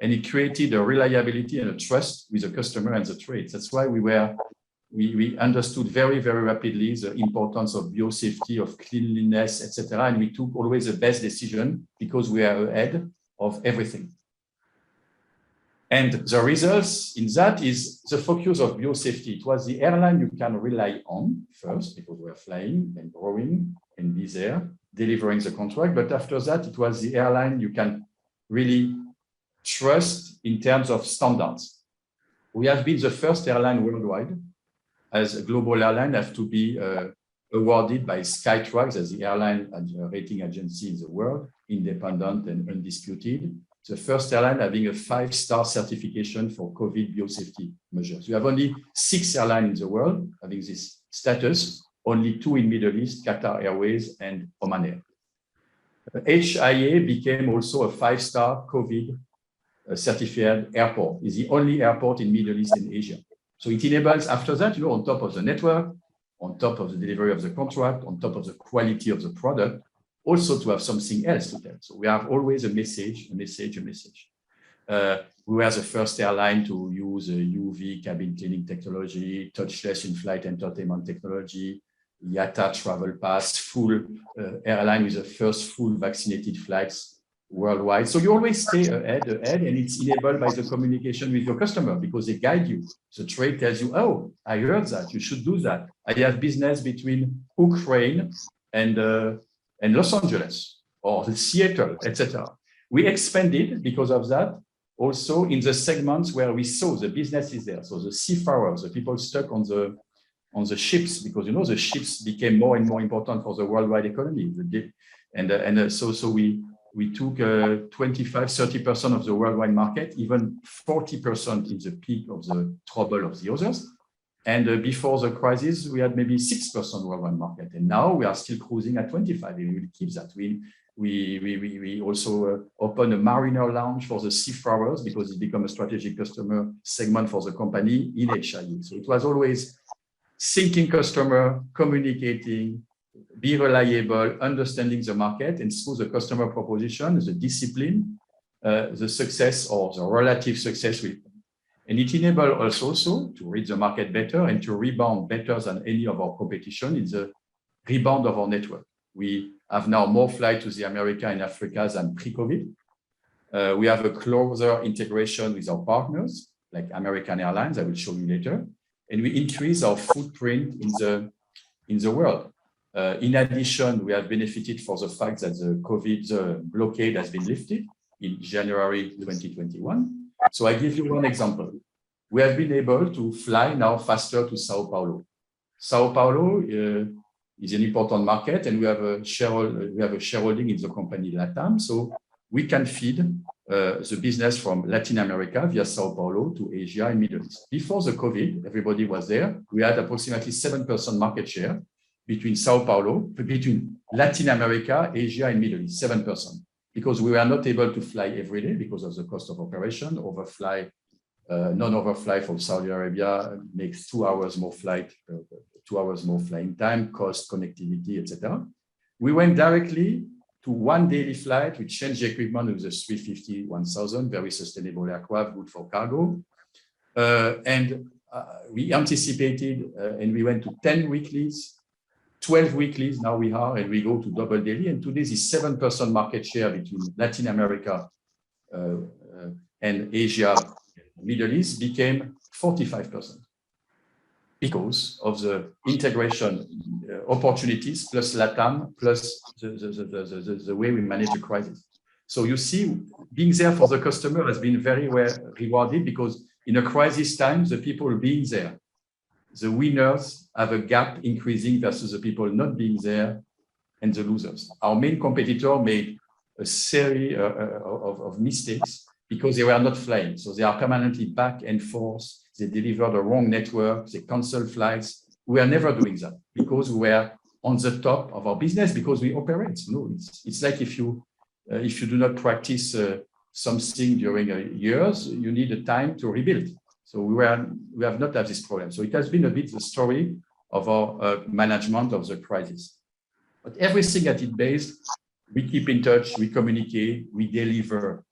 it created a reliability and a trust with the customer and the trades. That's why we understood very, very rapidly the importance of biosafety, of cleanliness, etc. And we took always the best decision because we are ahead of everything. And the results in that is the focus of biosafety. It was the airline you can rely on first because we are flying and growing and be there, delivering the contract. But after that, it was the airline you can really trust in terms of standards. We have been the first airline worldwide as a global airline have to be awarded by Skytrax as the airline rating agency in the world, independent and undisputed. The first airline having a 5-star certification for COVID biosafety measures. We have only 6 airlines in the world having this status, only 2 in Middle East, Qatar Airways and Oman Air. HIA became also a 5-star COVID certified airport. It's the only airport in Middle East and Asia. So it enables, after that, on top of the network, on top of the delivery of the contract, on top of the quality of the product, also to have something else to tell. So we have always a message. We were the first airline to use UV cabin cleaning technology, touchless in-flight entertainment technology, IATA travel pass, full airline with the first full vaccinated flights worldwide. So you always stay ahead, and it's enabled by the communication with your customer because they guide you. The trade tells you, oh, I heard that, you should do that. I have business between Ukraine and Los Angeles or Seattle, etc. We expanded because of that also in the segments where we saw the business is there. So the seafarers, the people stuck on the ships, because the ships became more and more important for the worldwide economy. So we took 25-30% of the worldwide market, even 40% in the peak of the trouble of the others. And before the crisis, we had maybe 6% worldwide market, and now we are still cruising at 25. And we will keep that. We also opened a mariner lounge for the seafarers because it became a strategic customer segment for the company in HIA. So it was always thinking customer, communicating, be reliable, understanding the market, and through the customer proposition, the discipline, the success or the relative success will come. And it enables us also to read the market better and to rebound better than any of our competition in the rebound of our network. We have now more flights to the America and Africa than pre-COVID. We have a closer integration with our partners, like American Airlines, I will show you later. And we increase our footprint in the world. In addition, we have benefited for the fact that the COVID blockade has been lifted in January 2021. So I give you one example. We have been able to fly now faster to Sao Paulo. Sao Paulo is an important market, and we have a shareholding in the company LATAM. So we can feed the business from Latin America via Sao Paulo to Asia and Middle East. Before the COVID, everybody was there. We had approximately 7% market share between Latin America, Asia, and Middle East, 7%. Because we were not able to fly every day because of the cost of operation. Non-overfly from Saudi Arabia makes 2 hours more flight, 2 hours more flying time, cost, connectivity, etc. We went directly to one daily flight. We changed the equipment with the 350-1000, very sustainable aircraft, good for cargo. We anticipated, and we went to 10 weeklies, 12 weeklies, now we are, and we go to double daily. And today, this 7% market share between Latin America and Asia, Middle East became 45% because of the integration opportunities plus LATAM, plus the way we manage the crisis. So you see, being there for the customer has been very well rewarded because in a crisis time, the people being there, the winners have a gap increasing versus the people not being there and the losers. Our main competitor made a series of mistakes because they were not flying. So they are permanently back and forth. They deliver the wrong network. They cancel flights. We are never doing that because we were on the top of our business because we operate. No, it's like if you do not practice something during years, you need a time to rebuild. So we have not had this problem. So it has been a bit the story of our management of the crisis. But everything at it based, we keep in touch, we communicate, we deliver.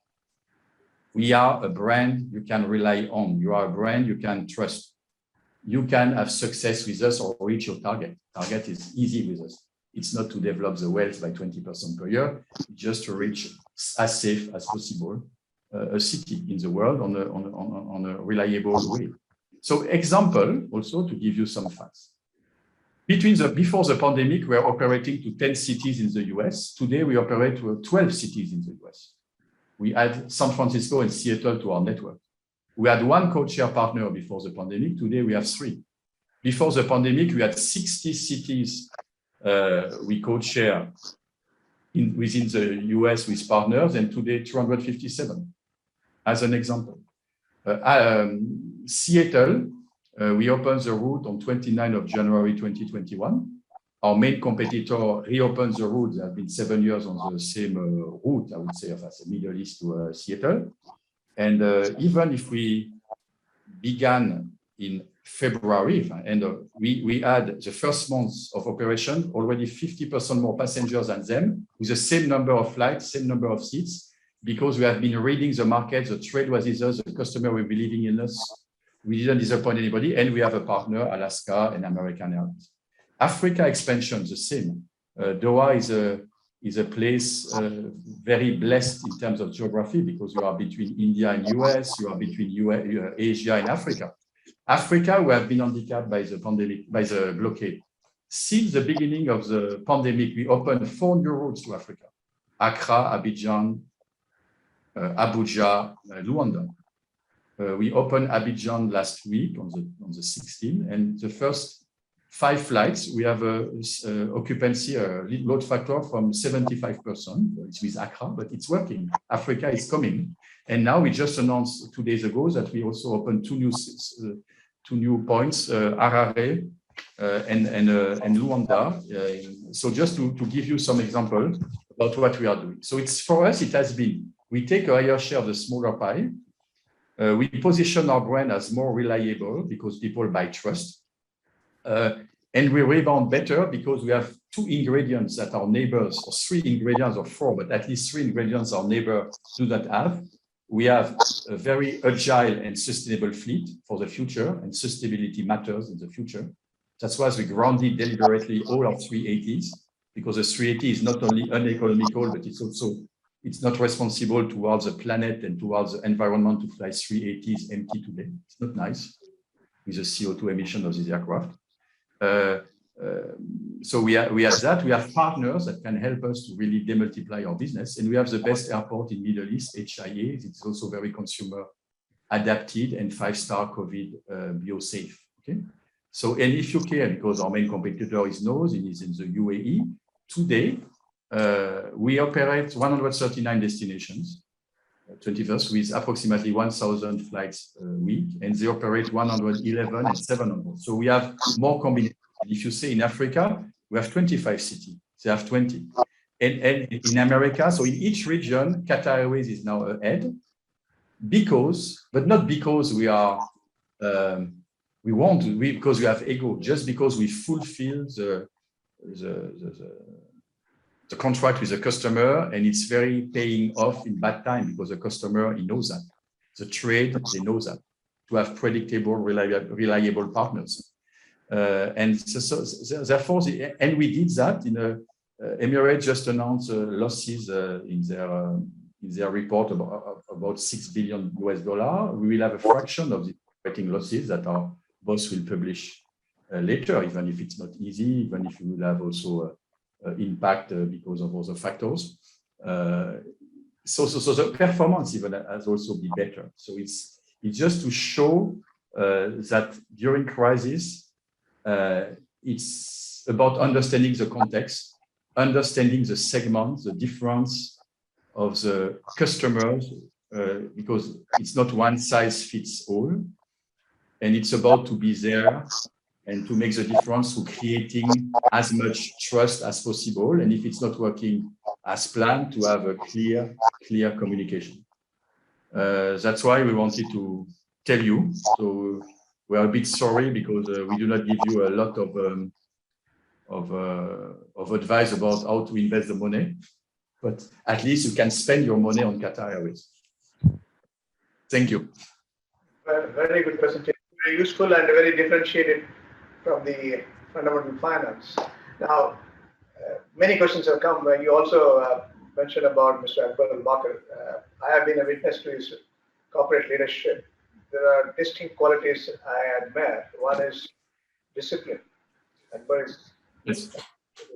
We are a brand you can rely on. You are a brand you can trust. You can have success with us or reach your target. Target is easy with us. It's not to develop the wealth by 20% per year, just to reach as safe as possible a city in the world on a reliable way. So example, also to give you some facts. Before the pandemic, we were operating to 10 cities in the US. Today, we operate to 12 cities in the US. We add San Francisco and Seattle to our network. We had one code-share partner before the pandemic. Today, we have 3. Before the pandemic, we had 60 cities we code-share within the US with partners, and today, 257, as an example. Seattle, we opened the route on 29th of January 2021. Our main competitor reopened the route. They have been 7 years on the same route, I would say, of Middle East to Seattle. And even if we began in February, we had the first months of operation, already 50% more passengers than them, with the same number of flights, same number of seats, because we have been reading the market, the trade was with us, the customer were believing in us. We didn't disappoint anybody, and we have a partner, Alaska and American Airlines. Africa expansion, the same. Doha is a place very blessed in terms of geography because you are between India and US, you are between Asia and Africa. Africa, we have been handicapped by the pandemic, by the blockade. Since the beginning of the pandemic, we opened 4 new routes to Africa: Accra, Abidjan, Abuja, Luanda. We opened Abidjan last week on the 16th, and the first 5 flights, we have occupancy, load factor from 75%. It's with Accra, but it's working. Africa is coming. And now we just announced 2 days ago that we also opened 2 new points, Harare and Luanda. So just to give you some examples about what we are doing. So it's for us, it has been, we take a higher share of the smaller pie. We position our brand as more reliable because people buy trust. And we rebound better because we have 2 ingredients that our neighbors, or 3 ingredients or 4, but at least 3 ingredients our neighbors do not have. We have a very agile and sustainable fleet for the future, and sustainability matters in the future. That's why we grounded deliberately all our 380s, because the 380 is not only uneconomical, but it's not responsible towards the planet and towards the environment to fly 380s empty today. It's not nice with the CO2 emission of this aircraft. So we have that. We have partners that can help us to really demultiply our business, and we have the best airport in Middle East, HIA. It's also very consumer adapted and 5-star COVID bio-safe. Okay. So, and if you care, because our main competitor is NOS, and is in the UAE today, we operate 139 destinations. 21st with approximately 1,000 flights a week, and they operate 111 and 700. So we have more combinations. If you say in Africa, we have 25 cities. They have 20. And in America, so in each region, Qatar Airways is now ahead because, but not because we are, because we have ego, just because we fulfill the contract with the customer, and it's very paying off in bad time because the customer, he knows that. The trade, they know that, to have predictable, reliable partners. And so therefore, and we did that in Emirates just announced losses in their report about $6 billion. We will have a fraction of the operating losses that our boss will publish later, even if it's not easy, even if we will have also impact because of other factors. So the performance even has also been better. So it's just to show that during crisis, it's about understanding the context, understanding the segment, the difference of the customers, because it's not one size fits all, and it's about to be there and to make the difference through creating as much trust as possible. And if it's not working as planned, to have a clear communication. That's why we wanted to tell you. So we're a bit sorry because we do not give you a lot of advice about how to invest the money, but at least you can spend your money on Qatar Airways. Thank you. Very good presentation, very useful and very differentiated from the fundamental finance. Now, many questions have come. You also mentioned about Mr. Akbar Al-Bakr. I have been a witness to his corporate leadership. There are distinct qualities I admire. One is discipline. Akbar is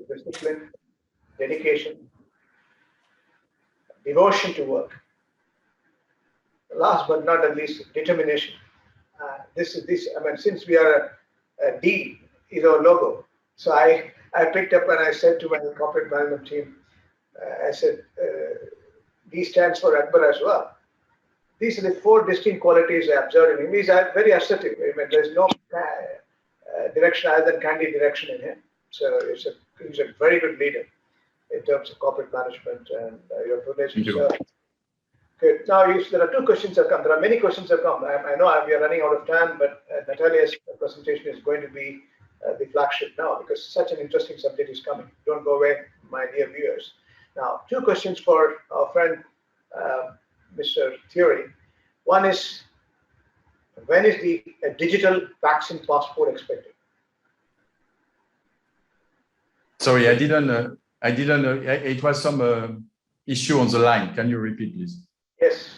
discipline, dedication, devotion to work. Last but not least, determination. I mean, since we are a D is our logo. So I picked up and I said to my corporate management team, I said, D stands for Akbar as well. These are the 4 distinct qualities I observed in him. He's very assertive. I mean, there's no direction other than candid direction in him. So he's a very good leader in terms of corporate management and your privilege. Good. Now, there are 2 questions that come. There are many questions that come. I know we are running out of time, but Natalia's presentation is going to be the flagship now because such an interesting subject is coming. Don't go away, my dear viewers. Now, 2 questions for our friend, Mr. Thierry. One is, when is the digital vaccine passport expected? Sorry, I didn't. It was some issue on the line. Can you repeat, please? Yes,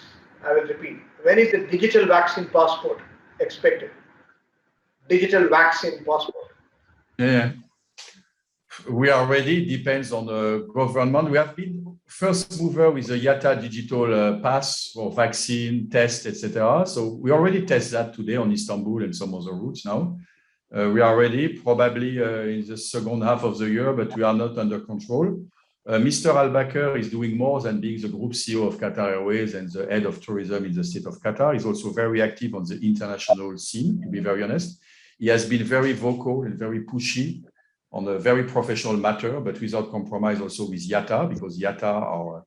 I will repeat. When is the digital vaccine passport expected? Digital vaccine passport. Yeah, we are ready. Depends on the government. We have been first mover with the IATA digital pass for vaccine, test, etc. So we already test that today on Istanbul and some other routes now. We are ready, probably in the second half of the year, but we are not under control. Mr. Al-Bakr is doing more than being the group CEO of Qatar Airways and the head of tourism in the state of Qatar. He's also very active on the international scene, to be very honest. He has been very vocal and very pushy on a very professional matter, but without compromise also with IATA, because IATA,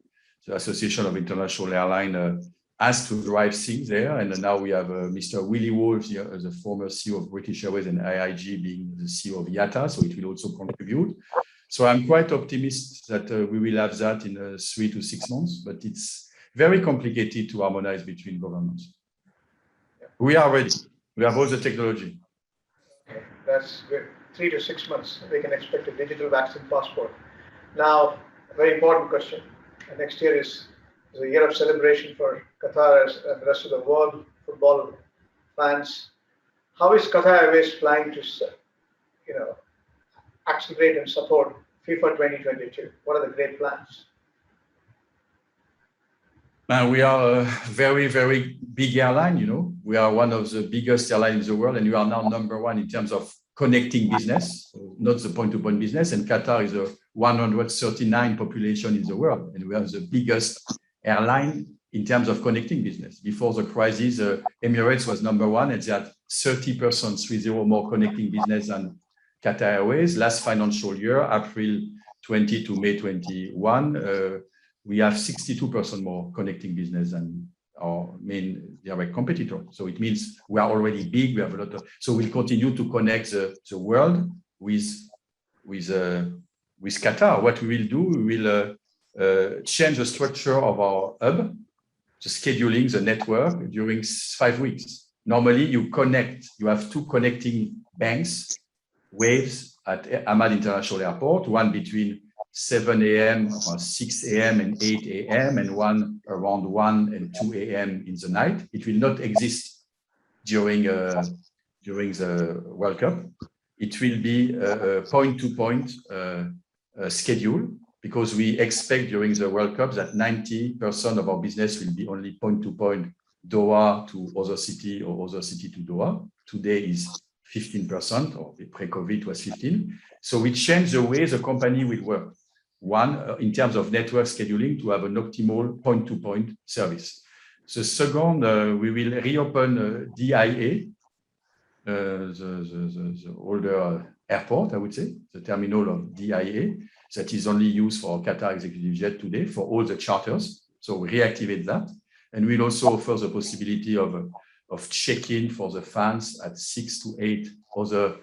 the Association of International Airline, asked to drive things there. And now we have Mr. Willie Wolf, the former CEO of British Airways, and AIG being the CEO of IATA, so it will also contribute. So I'm quite optimistic that we will have that in 3 to 6 months, but it's very complicated to harmonize between governments. We are ready. We have all the technology. Okay, that's good. 3 to 6 months, we can expect a digital vaccine passport. Now, a very important question. Next year is a year of celebration for Qatar and the rest of the world, football fans. How is Qatar Airways planning to, accelerate and support FIFA 2022? What are the great plans? We are a very, very big airline, We are one of the biggest airlines in the world, and we are now #1 in terms of connecting business, not the point-to-point business. And Qatar is a 139 population in the world, and we are the biggest airline in terms of connecting business. Before the crisis, Emirates was #1, and they had 30%, 30 more connecting business than Qatar Airways. Last financial year, April 20 to May 21, we have 62% more connecting business than our main direct competitor. So it means we are already big. We have a lot of, so we'll continue to connect the world with Qatar. What we will do, we will change the structure of our hub, the scheduling, the network during 5 weeks. Normally, you have 2 connecting banks, waves at Ahmad International Airport, one between 7 a.m. or 6 a.m. and 8 a.m. and one around 1 and 2 a.m. in the night. It will not exist during the World Cup. It will be a point-to-point schedule, because we expect during the World Cup that 90% of our business will be only point-to-point, Doha to other city or other city to Doha. Today is 15%, or pre-COVID was 15%. So we change the way the company will work. One, in terms of network scheduling, to have an optimal point-to-point service. The second, we will reopen DIA, the older airport, I would say, the terminal of DIA, that is only used for Qatar executive jet today for all the charters. So we reactivate that. And we'll also offer the possibility of check-in for the fans at 6 to 8 other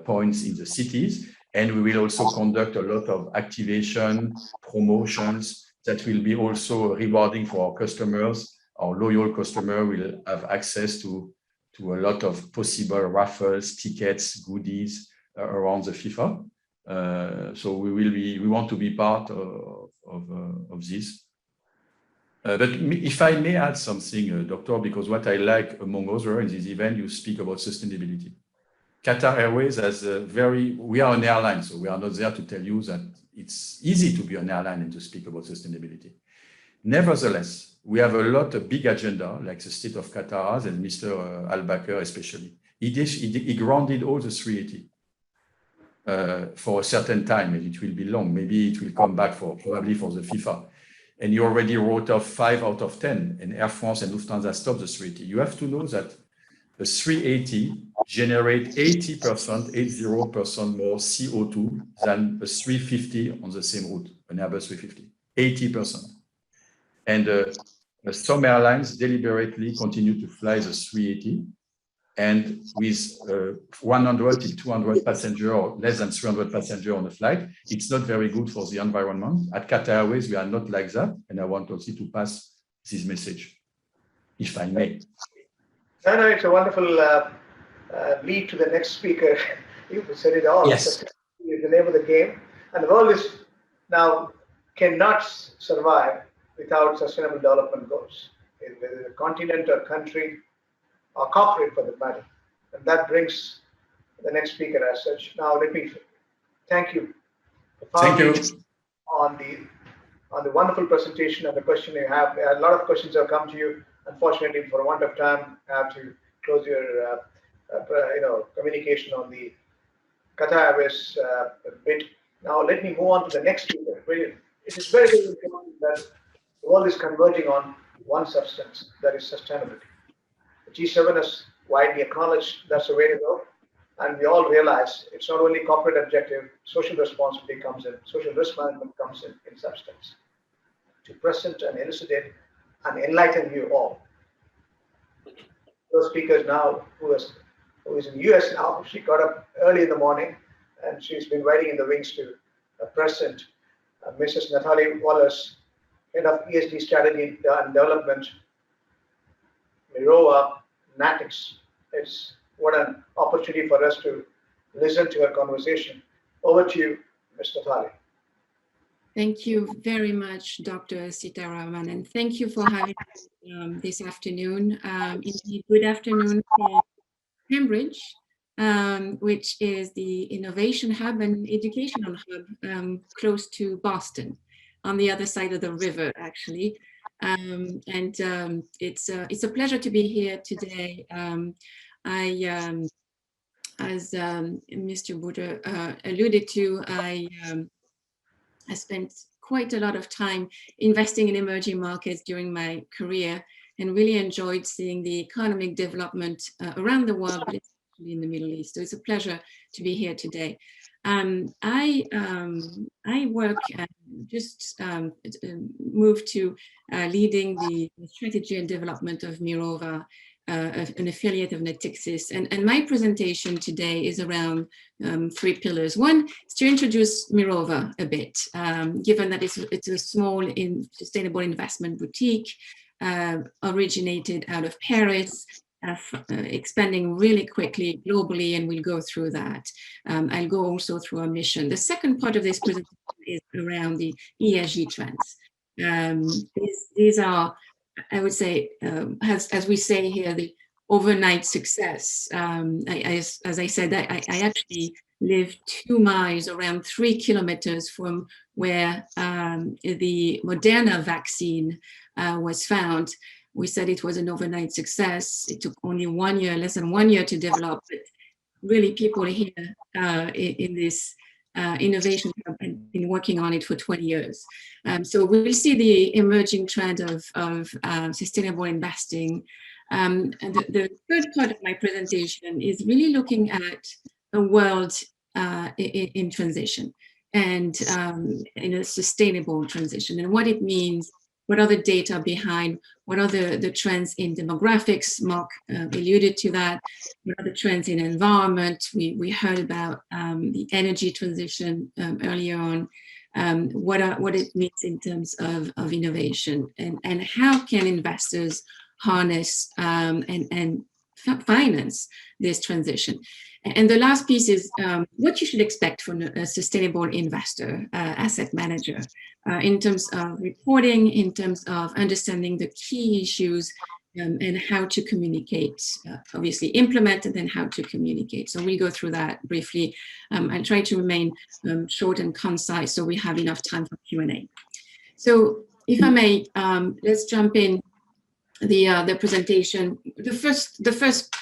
points in the cities. And we will also conduct a lot of activation, promotions that will be also rewarding for our customers. Our loyal customer will have access to a lot of possible raffles, tickets, goodies around the FIFA. So we want to be part of this. But if I may add something, Doctor, because what I like among others in this event, you speak about sustainability. Qatar Airways we are an airline, so we are not there to tell you that it's easy to be an airline and to speak about sustainability. Nevertheless, we have a lot of big agenda, like the state of Qatar and Mr. Al-Bakr especially. He grounded all the 380 for a certain time, and it will be long. Maybe it will come back probably for the FIFA. And you already wrote off 5 out of 10, and Air France and Lufthansa stopped the 380. You have to know that the 380 generate 80% more CO2 than a 350 on the same route, an Airbus 350, 80%. And some airlines deliberately continue to fly the 380, and with 100 to 200 passengers or less than 300 passengers on the flight, it's not very good for the environment. At Qatar Airways, we are not like that, and I want also to pass this message, if I may. No, it's a wonderful lead to the next speaker. You said it all. Yes. It's the name of the game. And the world now cannot survive without sustainable development goals. Whether a continent or country or corporate for the matter. And that brings the next speaker as such. Now let me thank you. Thank you. On the wonderful presentation and the question you have. A lot of questions have come to you. Unfortunately, for want of time, I have to close your communication on the Qatar Airways bit. Now let me move on to the next speaker. It is very, very important that the world is converging on one substance, that is sustainability. The G7 has widely acknowledged that's the way to go. And we all realize it's not only corporate objective, social responsibility comes in, social risk management comes in substance. To present and elucidate and enlighten you all. Those speakers now, who is in the US now, she got up early in the morning and she's been waiting in the wings to present Mrs. Natalie Wallace, Head of ESG Strategy and Development, Mirova Natix. It's what an opportunity for us to listen to her conversation. Over to you, Ms. Natalie. Thank you very much, Dr. Sitaraman, and thank you for having me this afternoon. Indeed, good afternoon from Cambridge, which is the innovation hub and educational hub close to Boston, on the other side of the river, actually. It's a pleasure to be here today. As Mr. Buddha alluded to, I spent quite a lot of time investing in emerging markets during my career and really enjoyed seeing the economic development around the world, but especially in the Middle East. So it's a pleasure to be here today. I work just moved to leading the strategy and development of Mirova, an affiliate of Natixis. And my presentation today is around 3 pillars. One is to introduce Mirova a bit, given that it's a small sustainable investment boutique originated out of Paris, expanding really quickly globally, and we'll go through that. I'll go also through our mission. The second part of this presentation is around the ESG trends. These are, I would say, as we say here, the overnight success. As I said, I actually live 2 miles, around 3 kilometers from where the Moderna vaccine was found. We said it was an overnight success. It took only 1 year, less than 1 year to develop, but really people here in this innovation have been working on it for 20 years. So we'll see the emerging trend of sustainable investing. And the third part of my presentation is really looking at a world in transition and in a sustainable transition, and what it means. What are the data behind? What are the trends in demographics? Mark alluded to that. What are the trends in environment? We heard about the energy transition earlier on. What it means in terms of innovation, and how can investors harness and finance this transition. And the last piece is what you should expect from a sustainable investor, asset manager, in terms of reporting, in terms of understanding the key issues, and how to communicate, obviously implement, and then how to communicate. So we go through that briefly. I'll try to remain short and concise so we have enough time for Q&A. So if I may, let's jump in the presentation. The first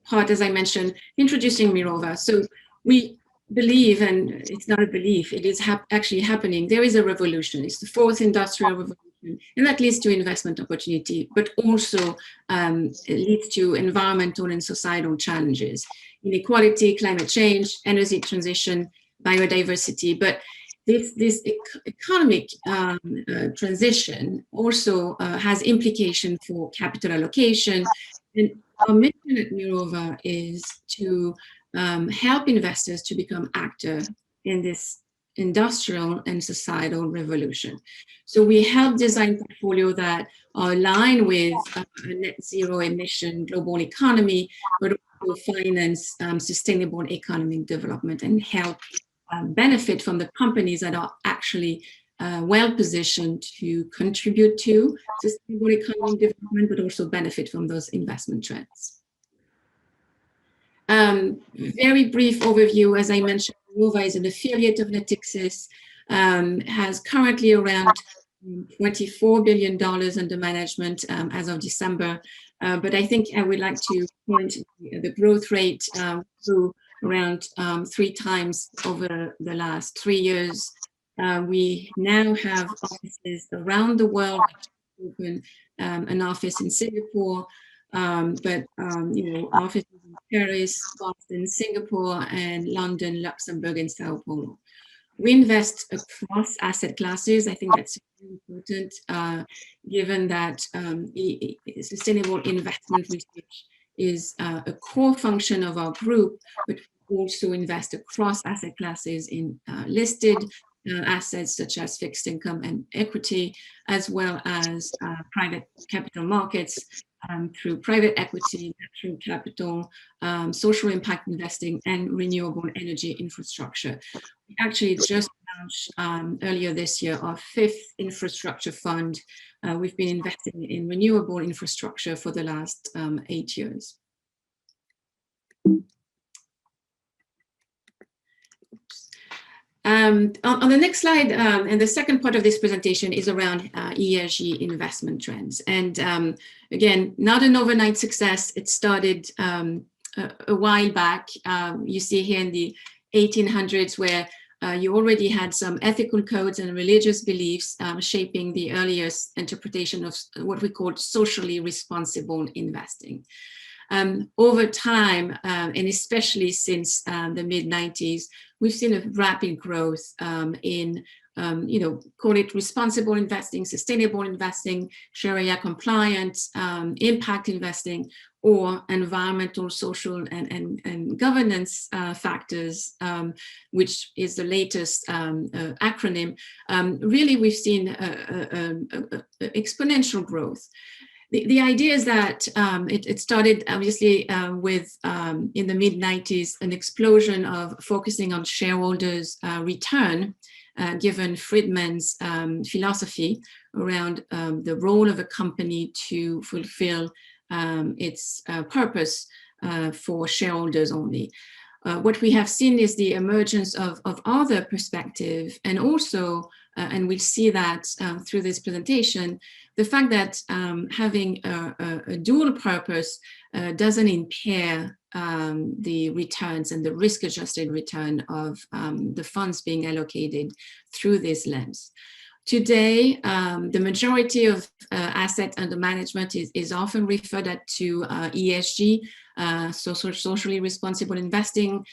part, as I mentioned, introducing Mirova. So we believe, and it's not a belief, it is actually happening. There is a revolution. It's the 4th industrial revolution, and that leads to investment opportunity, but also it leads to environmental and societal challenges, inequality, climate change, energy transition, biodiversity. But this economic transition also has implication for capital allocation. And our mission at Mirova is to help investors to become actors in this industrial and societal revolution. So we help design portfolio that are aligned with a net zero emission global economy, but also finance sustainable economic development and help benefit from the companies that are actually well positioned to contribute to sustainable economic development, but also benefit from those investment trends. Very brief overview, as I mentioned, Mirova is an affiliate of Natixis, has currently around $24 billion under management as of December. But I think I would like to point the growth rate to around 3 times over the last 3 years. We now have offices around the world, open an office in Singapore, but offices in Paris, Boston, Singapore, and London, Luxembourg, and Sao Paulo. We invest across asset classes. I think that's very important, given that sustainable investment research is a core function of our group, but we also invest across asset classes in listed assets such as fixed income and equity, as well as private capital markets through private equity, natural capital, social impact investing, and renewable energy infrastructure. We actually just launched earlier this year our 5th infrastructure fund. We've been investing in renewable infrastructure for the last 8 years. On the next slide, and the second part of this presentation is around ESG investment trends. And again, not an overnight success. It started a while back. You see here in the 1800s where you already had some ethical codes and religious beliefs shaping the earliest interpretation of what we call socially responsible investing. Over time, and especially since the mid-90s, we've seen a rapid growth in, call it responsible investing, sustainable investing, Sharia compliant, impact investing, or environmental, social, and governance factors, which is the latest acronym. Really, we've seen exponential growth. The idea is that it started obviously with, in the mid-90s, an explosion of focusing on shareholders' return, given Friedman's philosophy around the role of a company to fulfill its purpose for shareholders only. What we have seen is the emergence of other perspectives, and also, and we'll see that through this presentation, the fact that having a dual purpose doesn't impair the returns and the risk-adjusted return of the funds being allocated through this lens. Today, the majority of assets under management is often referred to ESG, so socially responsible investing,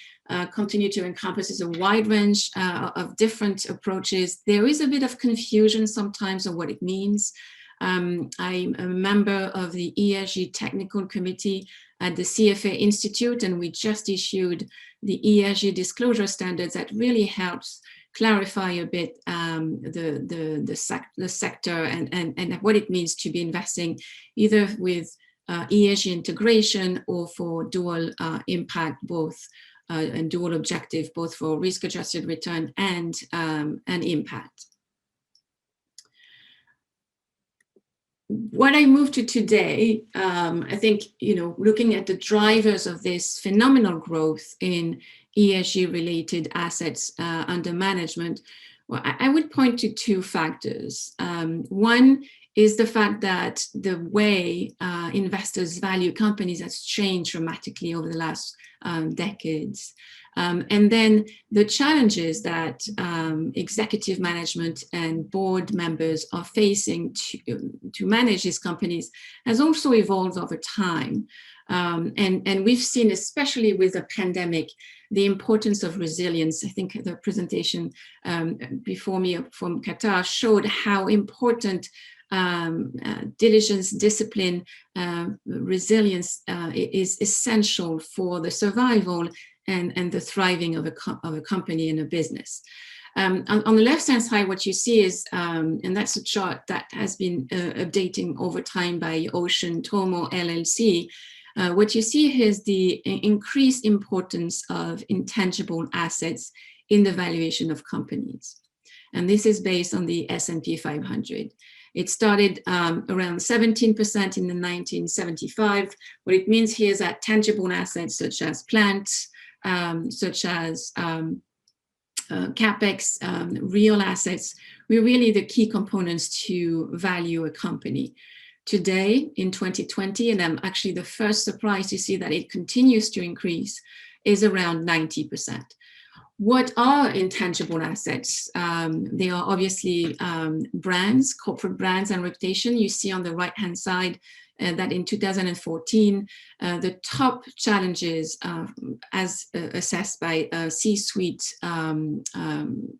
continue to encompasses a wide range of different approaches. There is a bit of confusion sometimes of what it means. I'm a member of the ESG technical committee at the CFA Institute, and we just issued the ESG disclosure standards that really helps clarify a bit the sector and what it means to be investing either with ESG integration or for dual impact, both and dual objective, both for risk-adjusted return and impact. What I move to today, I think, looking at the drivers of this phenomenal growth in ESG-related assets under management, well, I would point to 2 factors. One is the fact that the way investors value companies has changed dramatically over the last decades. And then the challenges that executive management and board members are facing to manage these companies has also evolved over time. And we've seen, especially with the pandemic, the importance of resilience. I think the presentation before me from Qatar showed how important diligence, discipline, resilience is essential for the survival and the thriving of a company and a business. On the left-hand side, what you see is, and that's a chart that has been updating over time by Ocean Tomo LLC. What you see here is the increased importance of intangible assets in the valuation of companies. And this is based on the S&P 500. It started around 17% in the 1975. What it means here is that tangible assets such as plants, such as CapEx, real assets, were really the key components to value a company. Today, in 2020, and I'm actually the first surprised to see that it continues to increase, is around 90%. What are intangible assets? They are obviously brands, corporate brands and reputation. You see on the right-hand side that in 2014, the top challenges as assessed by C-suite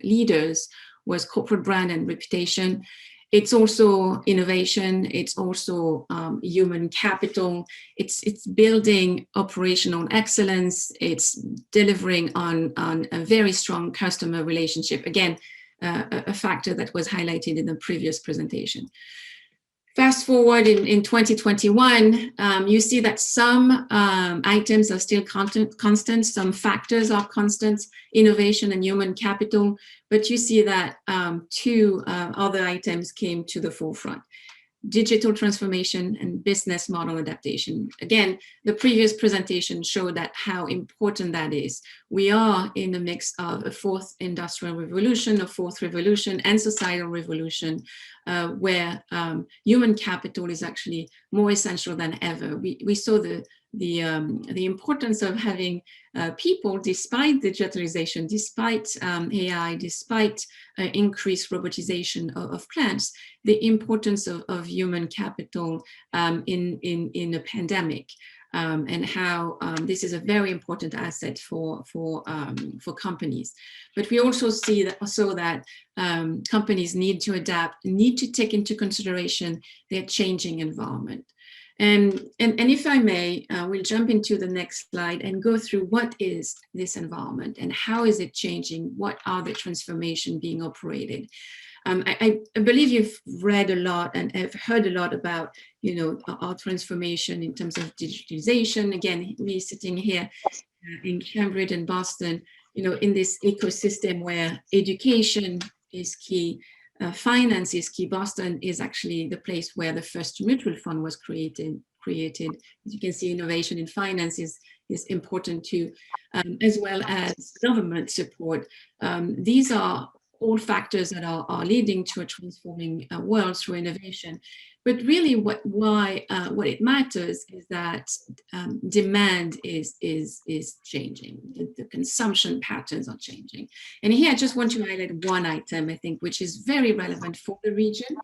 leaders was corporate brand and reputation. It's also innovation. It's also human capital. It's building operational excellence. It's delivering on a very strong customer relationship. Again, a factor that was highlighted in the previous presentation. Fast forward in 2021, you see that some items are still constant, some factors are constant, innovation and human capital, but you see that two other items came to the forefront: digital transformation and business model adaptation. Again, the previous presentation showed that how important that is. We are in the mix of a fourth industrial revolution, a fourth revolution, and societal revolution, where human capital is actually more essential than ever. We saw the importance of having people, despite digitalization, despite AI, despite increased robotization of plants, the importance of human capital in a pandemic, and how this is a very important asset for companies. But we also see that companies need to adapt, need to take into consideration their changing environment. And if I may, we'll jump into the next slide and go through what is this environment and how is it changing? What are the transformations being operated? I believe you've read a lot and have heard a lot about, you know, our transformation in terms of digitalization. Again, me sitting here in Cambridge and Boston, you know, in this ecosystem where education is key, finance is key. Boston is actually the place where the first mutual fund was created. As you can see, innovation in finance is important too, as well as government support. These are all factors that are leading to a transforming world through innovation. But really what it matters is that demand is changing. The consumption patterns are changing. And here I just want to highlight one item, I think, which is very relevant for the region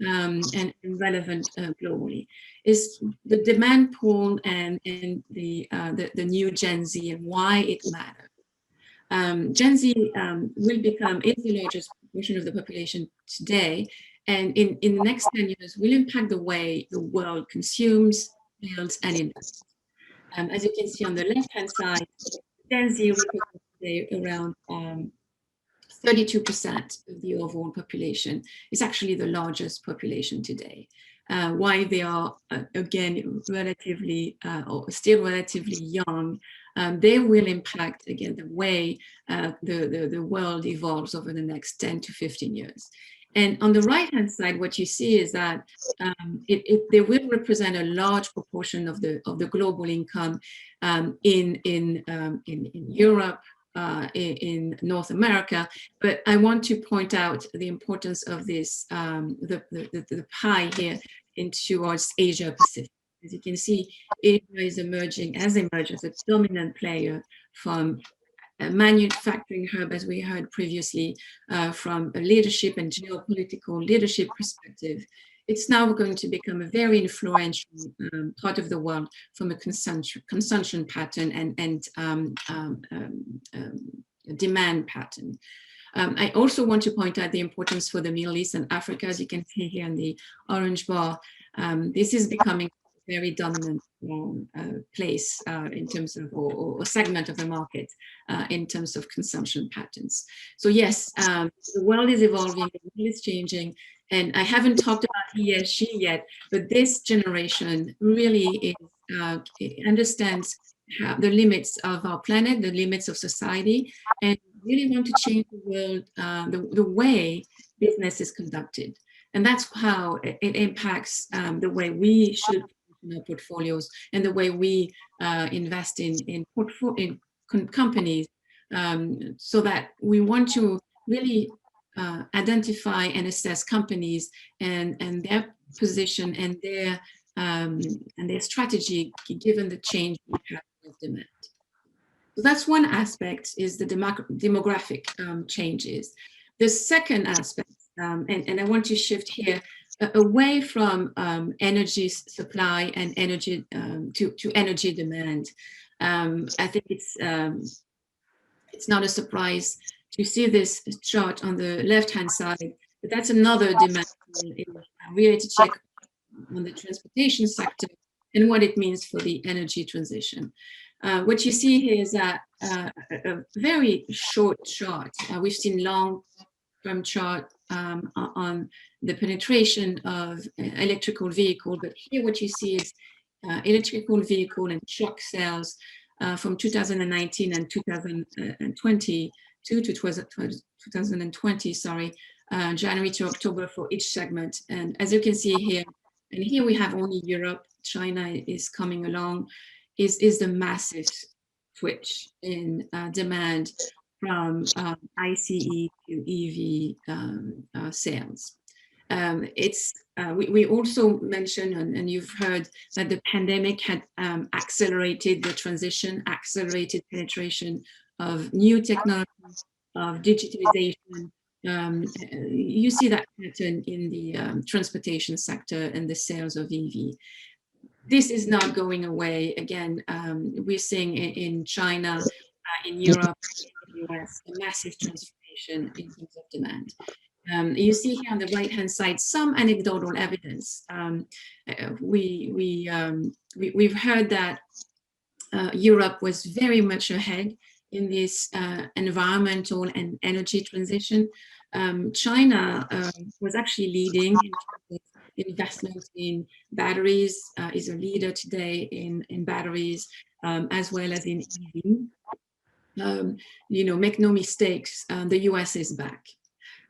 and relevant globally, is the demand pool and the new Gen Z and why it matters. Gen Z is the largest portion of the population today, and in the next 10 years will impact the way the world consumes, builds, and invests. As you can see on the left-hand side, Gen Z represents around 32% of the overall population. It's actually the largest population today. Why they are, again, relatively, or still relatively young, they will impact, again, the way the world evolves over the next 10 to 15 years. And on the right-hand side, what you see is that they will represent a large proportion of the global income in Europe, in North America. But I want to point out the importance of this, the pie here towards Asia Pacific. As you can see, Asia is emerging as a dominant player from a manufacturing hub, as we heard previously, from a leadership and geopolitical leadership perspective. It's now going to become a very influential part of the world from a consumption pattern and demand pattern. I also want to point out the importance for the Middle East and Africa. As you can see here in the orange bar, this is becoming a very dominant place in terms of, or segment of the market in terms of consumption patterns. So yes, the world is evolving, the world is changing, and I haven't talked about ESG yet, but this generation really understands the limits of our planet, the limits of society, and really want to change the world, the way business is conducted. And that's how it impacts the way we should in our portfolios and the way we invest in companies, so that we want to really identify and assess companies and their position and their strategy given the change of demand. So that's one aspect, is the demographic changes. The second aspect, and I want to shift here away from energy supply and energy to energy demand. I think it's not a surprise to see this chart on the left-hand side, but that's another dimension in reality check on the transportation sector and what it means for the energy transition. What you see here is that a very short chart. We've seen long-term chart on the penetration of electrical vehicle, but here what you see is electrical vehicle and truck sales from 2019 and 2022 to 2020, sorry, January to October for each segment. And as you can see here, and here we have only Europe, China is coming along, is the massive switch in demand from ICE to EV sales. We also mentioned, and you've heard, that the pandemic had accelerated the transition, accelerated penetration of new technology, of digitalization. You see that pattern in the transportation sector and the sales of EV. This is not going away. Again, we're seeing in China, in Europe, in the US, a massive transformation in terms of demand. You see here on the right-hand side some anecdotal evidence. We've heard that Europe was very much ahead in this environmental and energy transition. China was actually leading in terms of investment in batteries, is a leader today in batteries, as well as in EV. Make no mistakes, the US is back.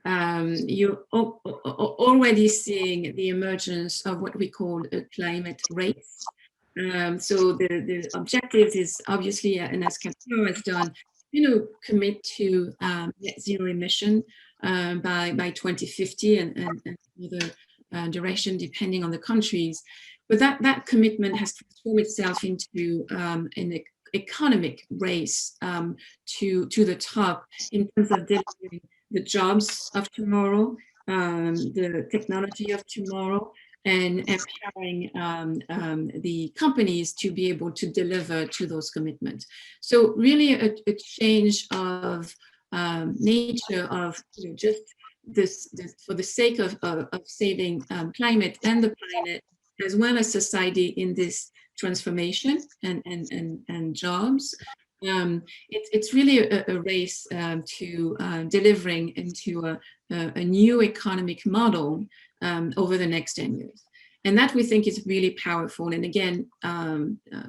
You're already seeing the emergence of what we call a climate race. So the objective is obviously, and as Qatar has done, commit to net zero emission by 2050 and other duration depending on the countries. But that commitment has transformed itself into an economic race to the top in terms of delivering the jobs of tomorrow, the technology of tomorrow, and empowering the companies to be able to deliver to those commitments. So really a change of nature of just this for the sake of saving climate and the planet, as well as society in this transformation and jobs. It's really a race to delivering into a new economic model over the next 10 years. And that we think is really powerful. And again,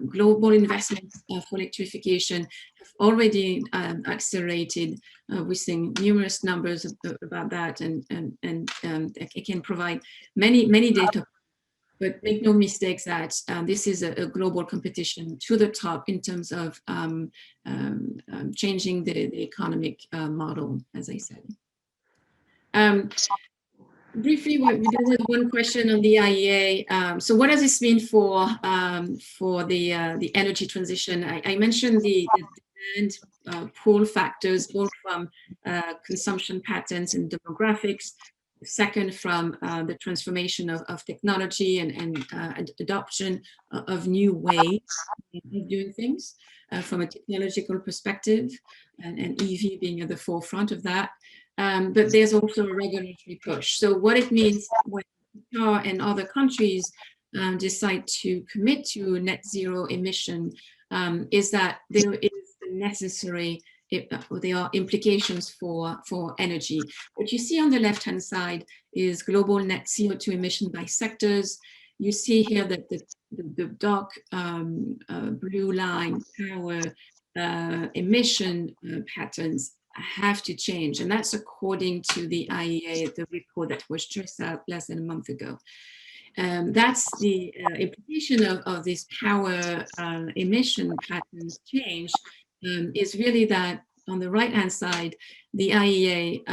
global investments for electrification have already accelerated. We're seeing numerous numbers about that, and it can provide many data. But make no mistakes that this is a global competition to the top in terms of changing the economic model, as I said. Briefly, there was one question on the IEA. So what does this mean for the energy transition? I mentioned the demand pull factors, both from consumption patterns and demographics. Second, from the transformation of technology and adoption of new ways of doing things from a technological perspective, and EV being at the forefront of that. But there's also a regulatory push. So what it means when Qatar and other countries decide to commit to net zero emission is that there is the necessary, there are implications for energy. What you see on the left-hand side is global net CO2 emission by sectors. You see here that the dark blue line power emission patterns have to change, and that's according to the IEA, the report that was just out less than a month ago. That's the implication of this power emission patterns change is really that on the right-hand side, the IEA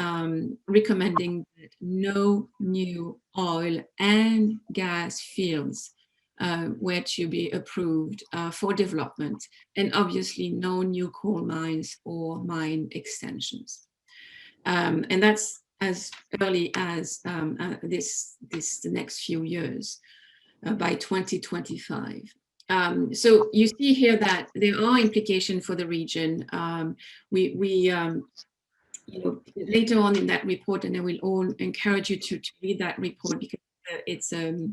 recommending that no new oil and gas fields were to be approved for development, and obviously no new coal mines or mine extensions. And that's as early as the next few years, by 2025. So you see here that there are implications for the region. You know, later on in that report, and I will all encourage you to read that report, because it's a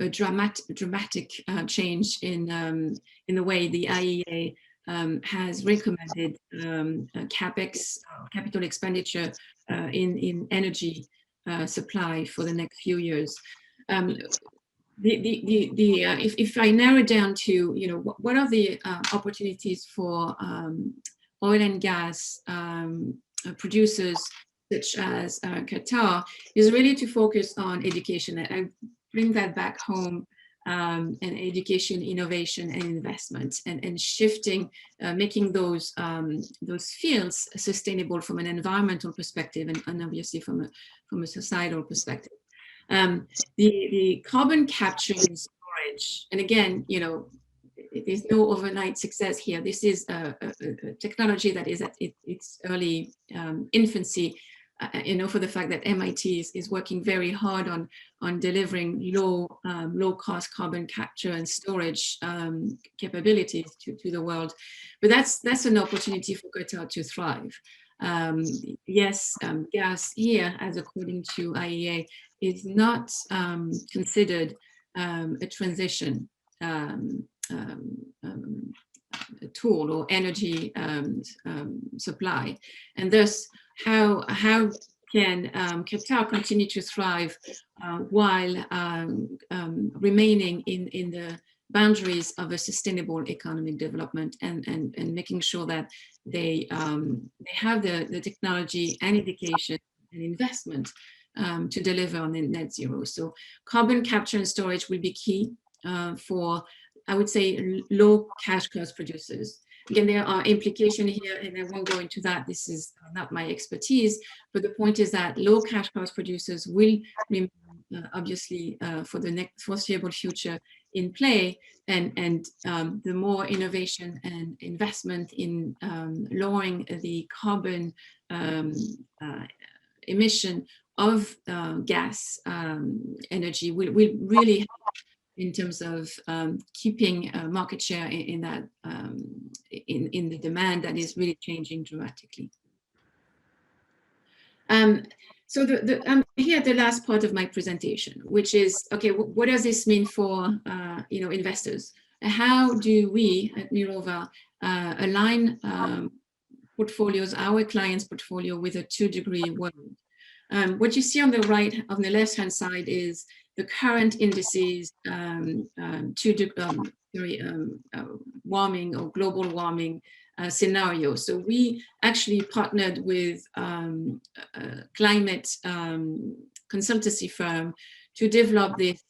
dramatic change in the way the IEA has recommended capex, capital expenditure in energy supply for the next few years. If I narrow down to, you know, what are the opportunities for oil and gas producers such as Qatar, is really to focus on education. I bring that back home, and education, innovation, and investment, and shifting, making those fields sustainable from an environmental perspective, and obviously from a societal perspective. The carbon capture and storage, and again, you know, there's no overnight success here. This is a technology that is at its early infancy. You know, for the fact that MIT is working very hard on delivering low cost carbon capture and storage capabilities to the world. But that's an opportunity for Qatar to thrive. Yes, gas here, as according to IEA, is not considered a transition tool or energy supply, and thus how can Qatar continue to thrive while remaining in the boundaries of a sustainable economic development, and making sure that they have the technology and education and investment to deliver on the net zero. So carbon capture and storage will be key for, I would say, low cash cost producers. Again, there are implications here, and I won't go into that. This is not my expertise, but the point is that low cash cost producers will remain, obviously, for the next foreseeable future in play, and the more innovation and investment in lowering the carbon emission of gas energy will really help in terms of keeping market share in that in the demand that is really changing dramatically. So here at the last part of my presentation, which is, okay, what does this mean for you know, investors? How do we at Mirova align portfolios, our clients' portfolio, with a 2-degree world? What you see on the right, on the left-hand side, is the current indices warming or global warming scenario. So we actually partnered with a climate consultancy firm to develop this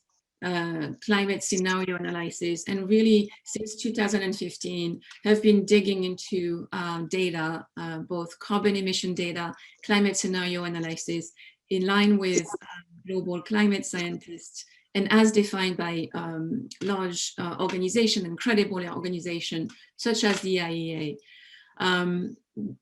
climate scenario analysis, and really since 2015 have been digging into data, both carbon emission data, climate scenario analysis, in line with global climate scientists, and as defined by large organization and credible organization such as the IEA.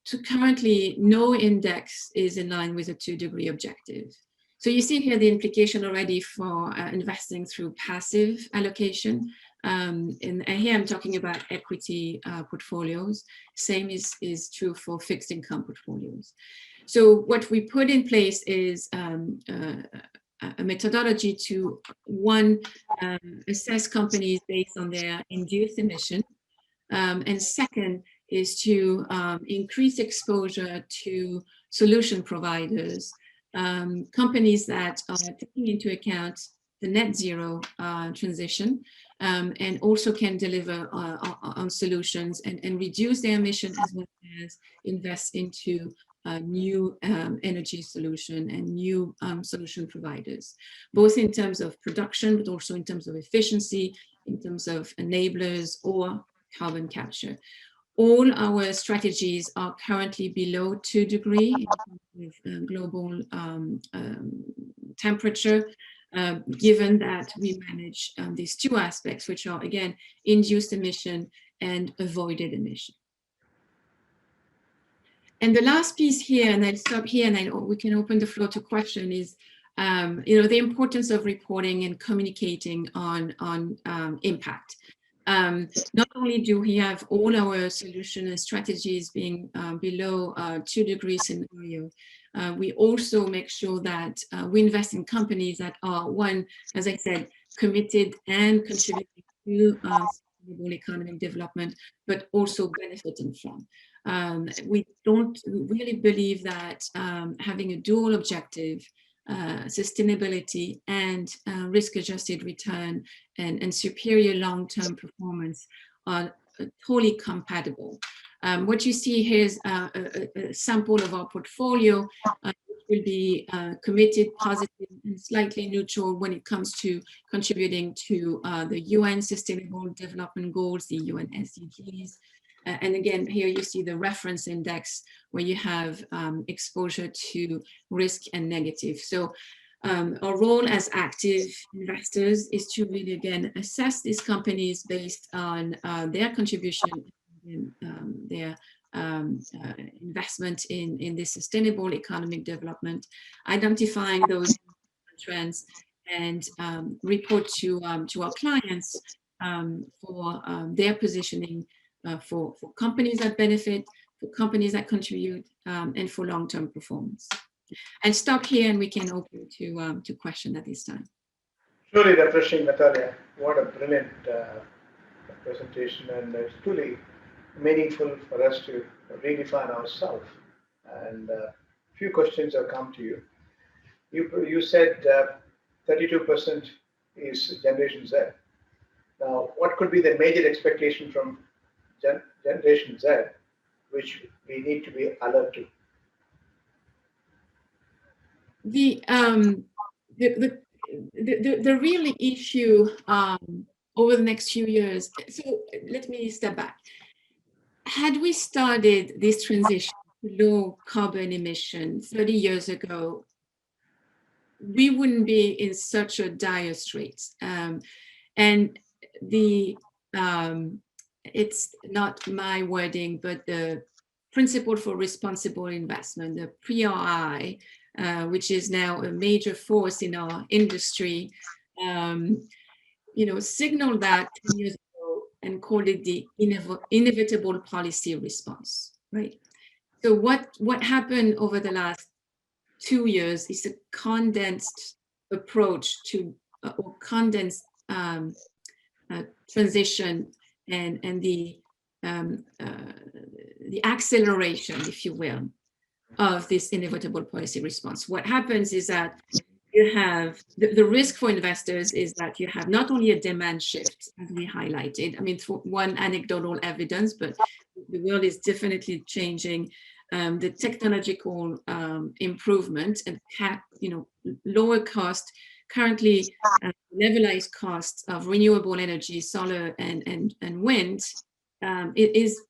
So currently, no index is in line with a 2-degree objective. So you see here the implication already for investing through passive allocation. And here I'm talking about equity portfolios. Same is true for fixed income portfolios. So what we put in place is a methodology to, one, assess companies based on their induced emission, and second is to increase exposure to solution providers, companies that are taking into account the net zero transition, and also can deliver on solutions and reduce their emission, as well as invest into new energy solution and new solution providers, both in terms of production, but also in terms of efficiency, in terms of enablers or carbon capture. All our strategies are currently below 2 degrees in terms of global temperature. given that we manage these two aspects, which are, again, induced emission and avoided emission. And the last piece here, and I'll stop here and we can open the floor to question, is the importance of reporting and communicating on impact. Not only do we have all our solution and strategies being below 2 degrees scenario, we also make sure that we invest in companies that are, one, as I said, committed and contributing to sustainable economic development, but also benefiting from. We really believe that having a dual objective, sustainability and risk-adjusted return and superior long-term performance are totally compatible. What you see here is a sample of our portfolio, which will be committed, positive, and slightly neutral when it comes to contributing to the UN Sustainable Development Goals, the UN SDGs. And again, here you see the reference index where you have exposure to risk and negative. So our role as active investors is to really, again, assess these companies based on their contribution, their investment in this sustainable economic development, identifying those trends, and report to our clients for their positioning for companies that benefit, for companies that contribute, and for long-term performance. I'll stop here and we can open to question at this time. Truly refreshing, Natalia. What a brilliant presentation, and it's truly meaningful for us to redefine ourselves. And a few questions have come to you. You said 32% is Generation Z. Now, what could be the major expectation from Generation Z, which we need to be alert to? The real issue over the next few years, so let me step back. Had we started this transition to low carbon emission 30 years ago, we wouldn't be in such a dire straits. And it's not my wording, but the Principle for Responsible Investment, the PRI, which is now a major force in our industry, signaled that 10 years ago and called it the inevitable policy response, right? So what happened over the last 2 years is a condensed approach to, or condensed transition and the acceleration, if you will, of this inevitable policy response. What happens is that you have, the risk for investors is that you have not only a demand shift, as we highlighted, I mean, for one anecdotal evidence, but the world is definitely changing. The technological improvement and lower cost, currently levelized costs of renewable energy, solar and wind, it is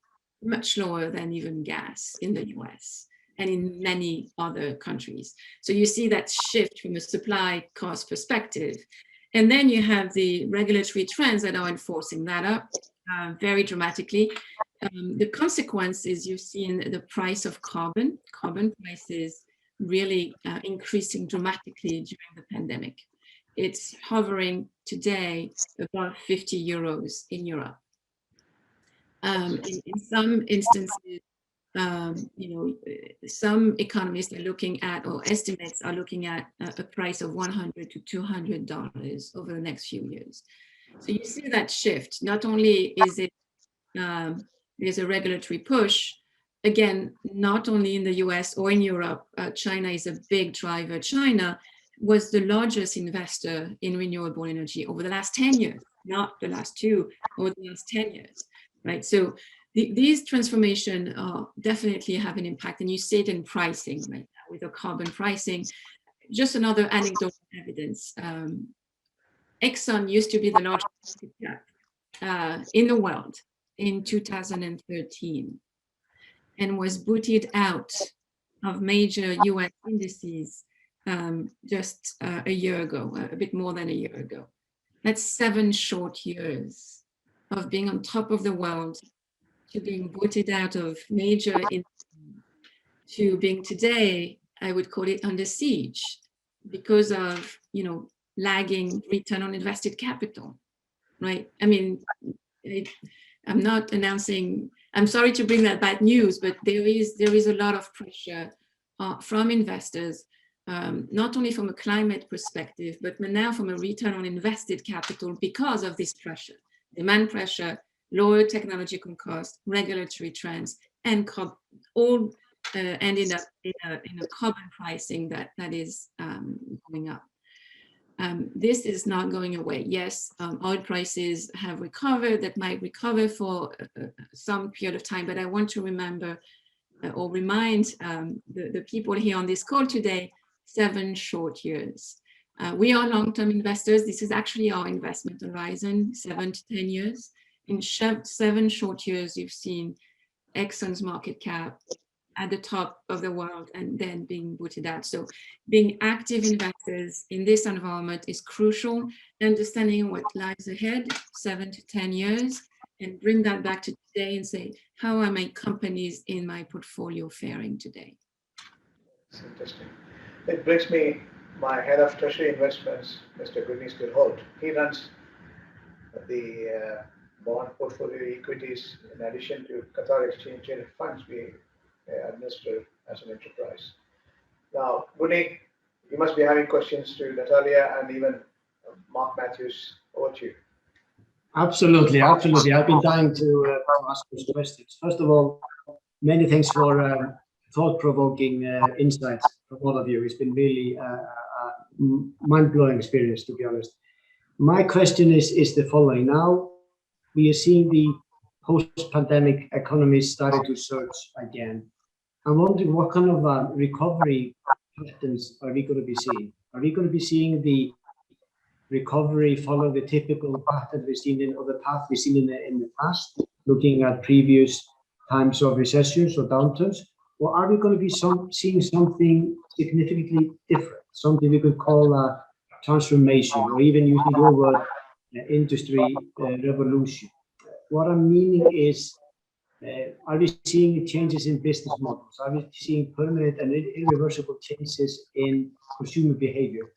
much lower than even gas in the US and in many other countries. So you see that shift from a supply cost perspective. And then you have the regulatory trends that are enforcing that up very dramatically. The consequence is you've seen the price of carbon prices really increasing dramatically during the pandemic. It's hovering today above 50 euros in Europe. In some instances, some economists are looking at, or estimates are looking at, a price of $100 to $200 over the next few years. So you see that shift. Not only is it there's a regulatory push, again, not only in the US or in Europe, China is a big driver. China was the largest investor in renewable energy over the last 10 years, not the last 2, over the last 10 years, right? So these transformations definitely have an impact, and you see it in pricing right now with the carbon pricing. Just another anecdotal evidence. Exxon used to be the largest market cap in the world in 2013 and was booted out of major US indices just a year ago, a bit more than a year ago. That's 7 short years of being on top of the world, to being booted out of major, to being today, I would call it under siege because of, lagging return on invested capital, right? I mean, I'm not announcing, I'm sorry to bring that bad news, but there is a lot of pressure from investors, not only from a climate perspective, but now from a return on invested capital because of this pressure, demand pressure, lower technological costs, regulatory trends, and all ending up in a carbon pricing that is going up. This is not going away. Yes, oil prices have recovered, that might recover for some period of time, but I want to remember or remind the people here on this call today, 7 short years. We are long-term investors. This is actually our investment horizon, 7 to 10 years. In 7 short years, you've seen Exxon's market cap at the top of the world and then being booted out. So being active investors in this environment is crucial. Understanding what lies ahead, 7 to 10 years, and bring that back to today and say, how are my companies in my portfolio faring today? It's interesting. It brings me my head of treasury investments, Mr. Gurneet Gulholt. He runs the bond portfolio equities in addition to Qatar Exchange Traded funds we administer as an enterprise. Now, Gurneet, you must be having questions to Natalia and even Mark Matthews. Over to you. Absolutely. I've been dying to ask those questions. First of all, many thanks for thought-provoking insights from all of you. It's been really a mind-blowing experience, to be honest. My question is the following. Now we are seeing the post-pandemic economy starting to surge again. I'm wondering what kind of recovery patterns are we going to be seeing? Are we going to be seeing the recovery follow the typical pattern we've seen in other paths we've seen in the past, looking at previous times of recessions or downturns? Or are we going to be seeing something significantly different, something we could call a transformation, or even using your word, industry revolution? What I'm meaning is, are we seeing changes in business models? Are we seeing permanent and irreversible changes in consumer behavior,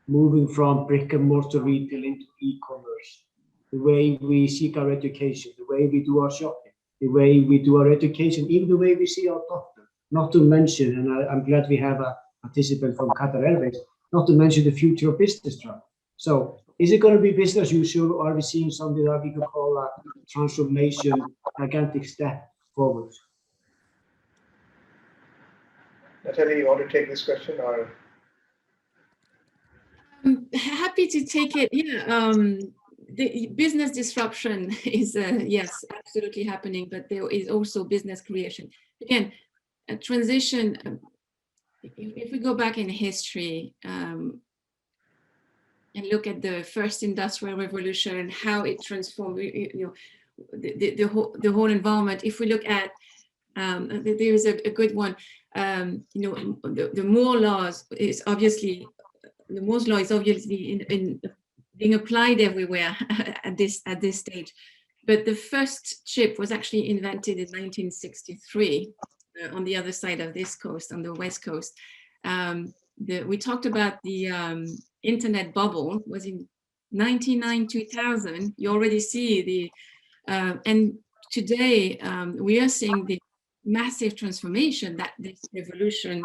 moving from brick and mortar retail into e-commerce, the way we seek our education, the way we do our shopping, the way we do our education, even the way we see our doctor, not to mention, and I'm glad we have a participant from Qatar Airways, not to mention the future of business travel. So is it going to be business as usual, or are we seeing something that we could call a transformation, gigantic step forward? Natalie, you want to take this question, or? I'm happy to take it. Yeah, the business disruption is, yes, absolutely happening, but there is also business creation. Again, a transition, if we go back in history and look at the first industrial revolution and how it transformed, the whole environment. If we look at, there is a good one, the Moore laws is obviously, the Moore's law is obviously in being applied everywhere at this stage. But the first chip was actually invented in 1963 on the other side of this coast, on the West Coast. We talked about the internet bubble was in 1999, 2000. You already see the, and today we are seeing the massive transformation that this revolution,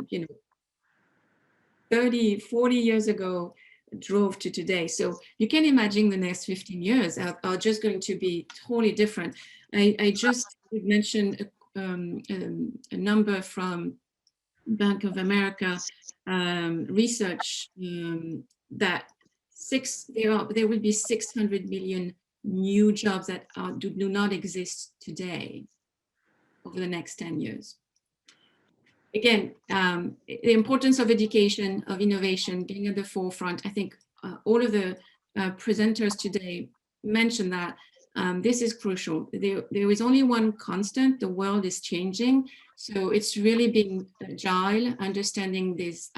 30, 40 years ago drove to today. So you can imagine the next 15 years are just going to be totally different. I just mentioned a number from Bank of America research that there will be 600 million new jobs that do not exist today over the next 10 years. Again, the importance of education, of innovation, being at the forefront. I think all of the presenters today mentioned that this is crucial. There is only one constant: the world is changing. So it's really being agile, understanding these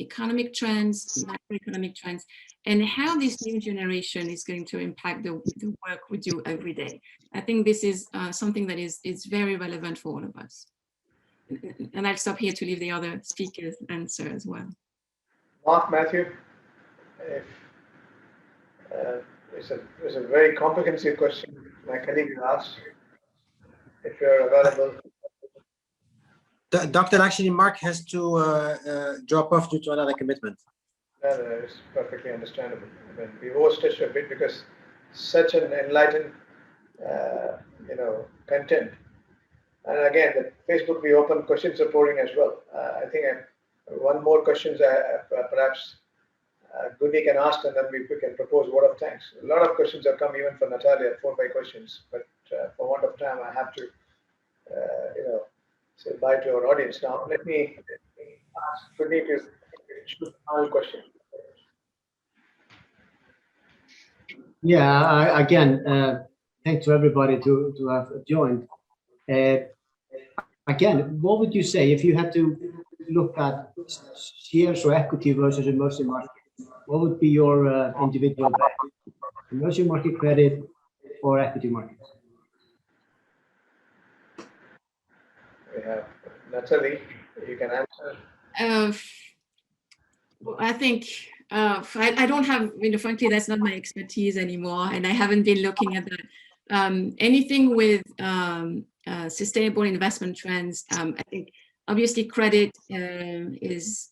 economic trends, macroeconomic trends, and how this new generation is going to impact the work we do every day. I think this is something that is very relevant for all of us. And I'll stop here to leave the other speakers answer as well. Mark, Matthew, if, it's a very comprehensive question my colleague asked. If you're available. Doctor, actually, Mark has to drop off due to another commitment. No, it's perfectly understandable. I mean, we overstretched a bit because such an enlightened, content. And again, the Facebook we open questions are pouring as well. I think one more questions perhaps Goody can ask, and then we can propose word of thanks. A lot of questions have come even for Natalia, 4 or 5 questions, but for want of time, I have to, say bye to our audience. Now, let me ask Goody to choose final question. Yeah, again, thanks to everybody to have joined. Again, what would you say if you had to look at shares or equity versus emerging market? What would be your individual bet? Emerging market credit or equity markets? We have Natalie, you can answer. Well, I think I don't have, frankly, that's not my expertise anymore, and I haven't been looking at that. Anything with sustainable investment trends, I think obviously credit is,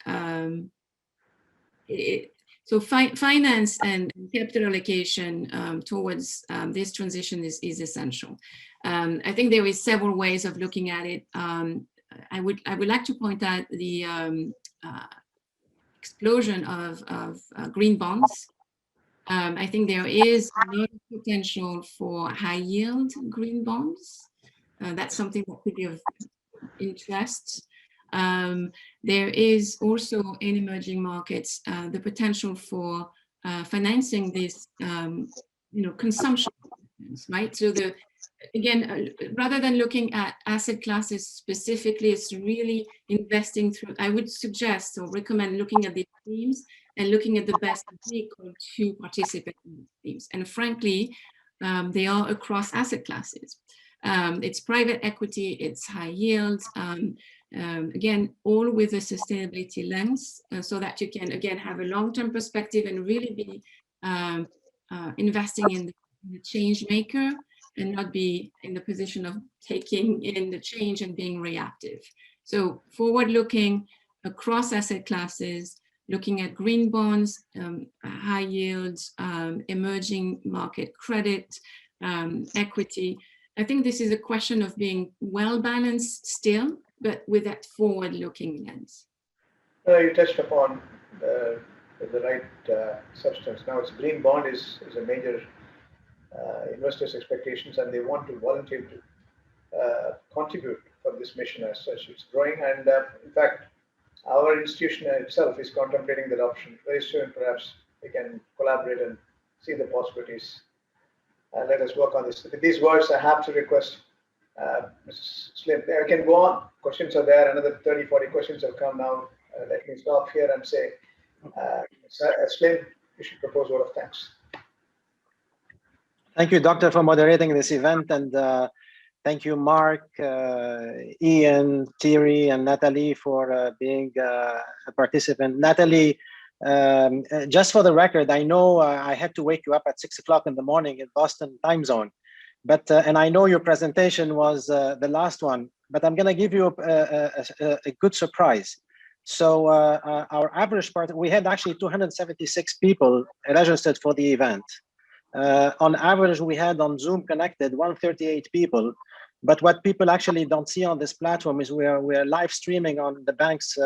so finance and capital allocation towards this transition is essential. I think there is several ways of looking at it. I would like to point out the explosion of green bonds. I think there is a lot of potential for high yield green bonds. That's something that could be of interest. There is also in emerging markets the potential for financing this, consumption, right? So again, rather than looking at asset classes specifically, it's really investing through. I would suggest or recommend looking at the themes and looking at the best vehicle to participate in these themes. And frankly, they are across asset classes. It's private equity, it's high yield, again, all with a sustainability lens, so that you can, again, have a long-term perspective and really be investing in the change maker and not be in the position of taking in the change and being reactive. So forward-looking across asset classes, looking at green bonds, high yields, emerging market credit, equity. I think this is a question of being well-balanced still, but with that forward-looking lens. You touched upon the right substance. Now, it's green bond is a major investors' expectations, and they want to volunteer to contribute for this mission as such. It's growing, and in fact, our institution itself is contemplating that option. Very soon, perhaps we can collaborate and see the possibilities. And let us work on this. With these words, I have to request Mrs. Slim. I can go on. Questions are there. Another 30, 40 questions have come now. Let me stop here and say, Slim, you should propose a word of thanks. Thank you, Doctor, for moderating this event, and thank you, Mark, Ian, Thierry, and Natalie for being a participant. Natalie, just for the record, I know I had to wake you up at 6 o'clock in the morning in Boston time zone, but and I know your presentation was the last one, but I'm going to give you a good surprise. So our average part, we had actually 276 people registered for the event. On average, we had on Zoom connected 138 people. But what people actually don't see on this platform is we are live streaming on the bank's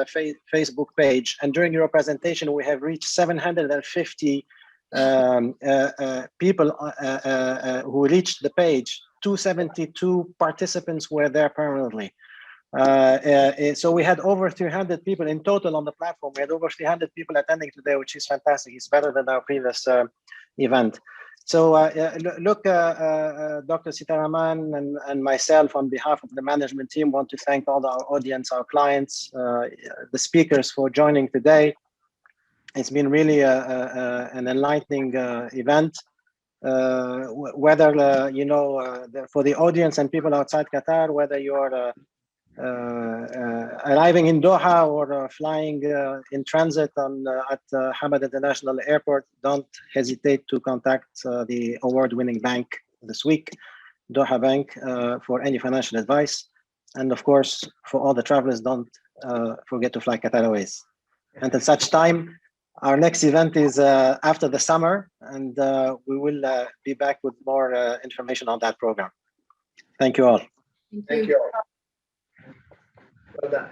Facebook page. And during your presentation, we have reached 750 people who reached the page. 272 participants were there permanently. So we had over 300 people in total on the platform. We had over 300 people attending today, which is fantastic. It's better than our previous event. So look, Dr. Sitaraman and myself, on behalf of the management team, want to thank all our audience, our clients, the speakers for joining today. It's been really an enlightening event. Whether for the audience and people outside Qatar, whether you're arriving in Doha or flying in transit at Hamad International Airport, don't hesitate to contact the award-winning bank this week, Doha Bank, for any financial advice. And of course, for all the travelers, don't forget to fly Qatar Airways. Until such time, our next event is after the summer, and we will be back with more information on that program. Thank you all. Thank you all. Well done.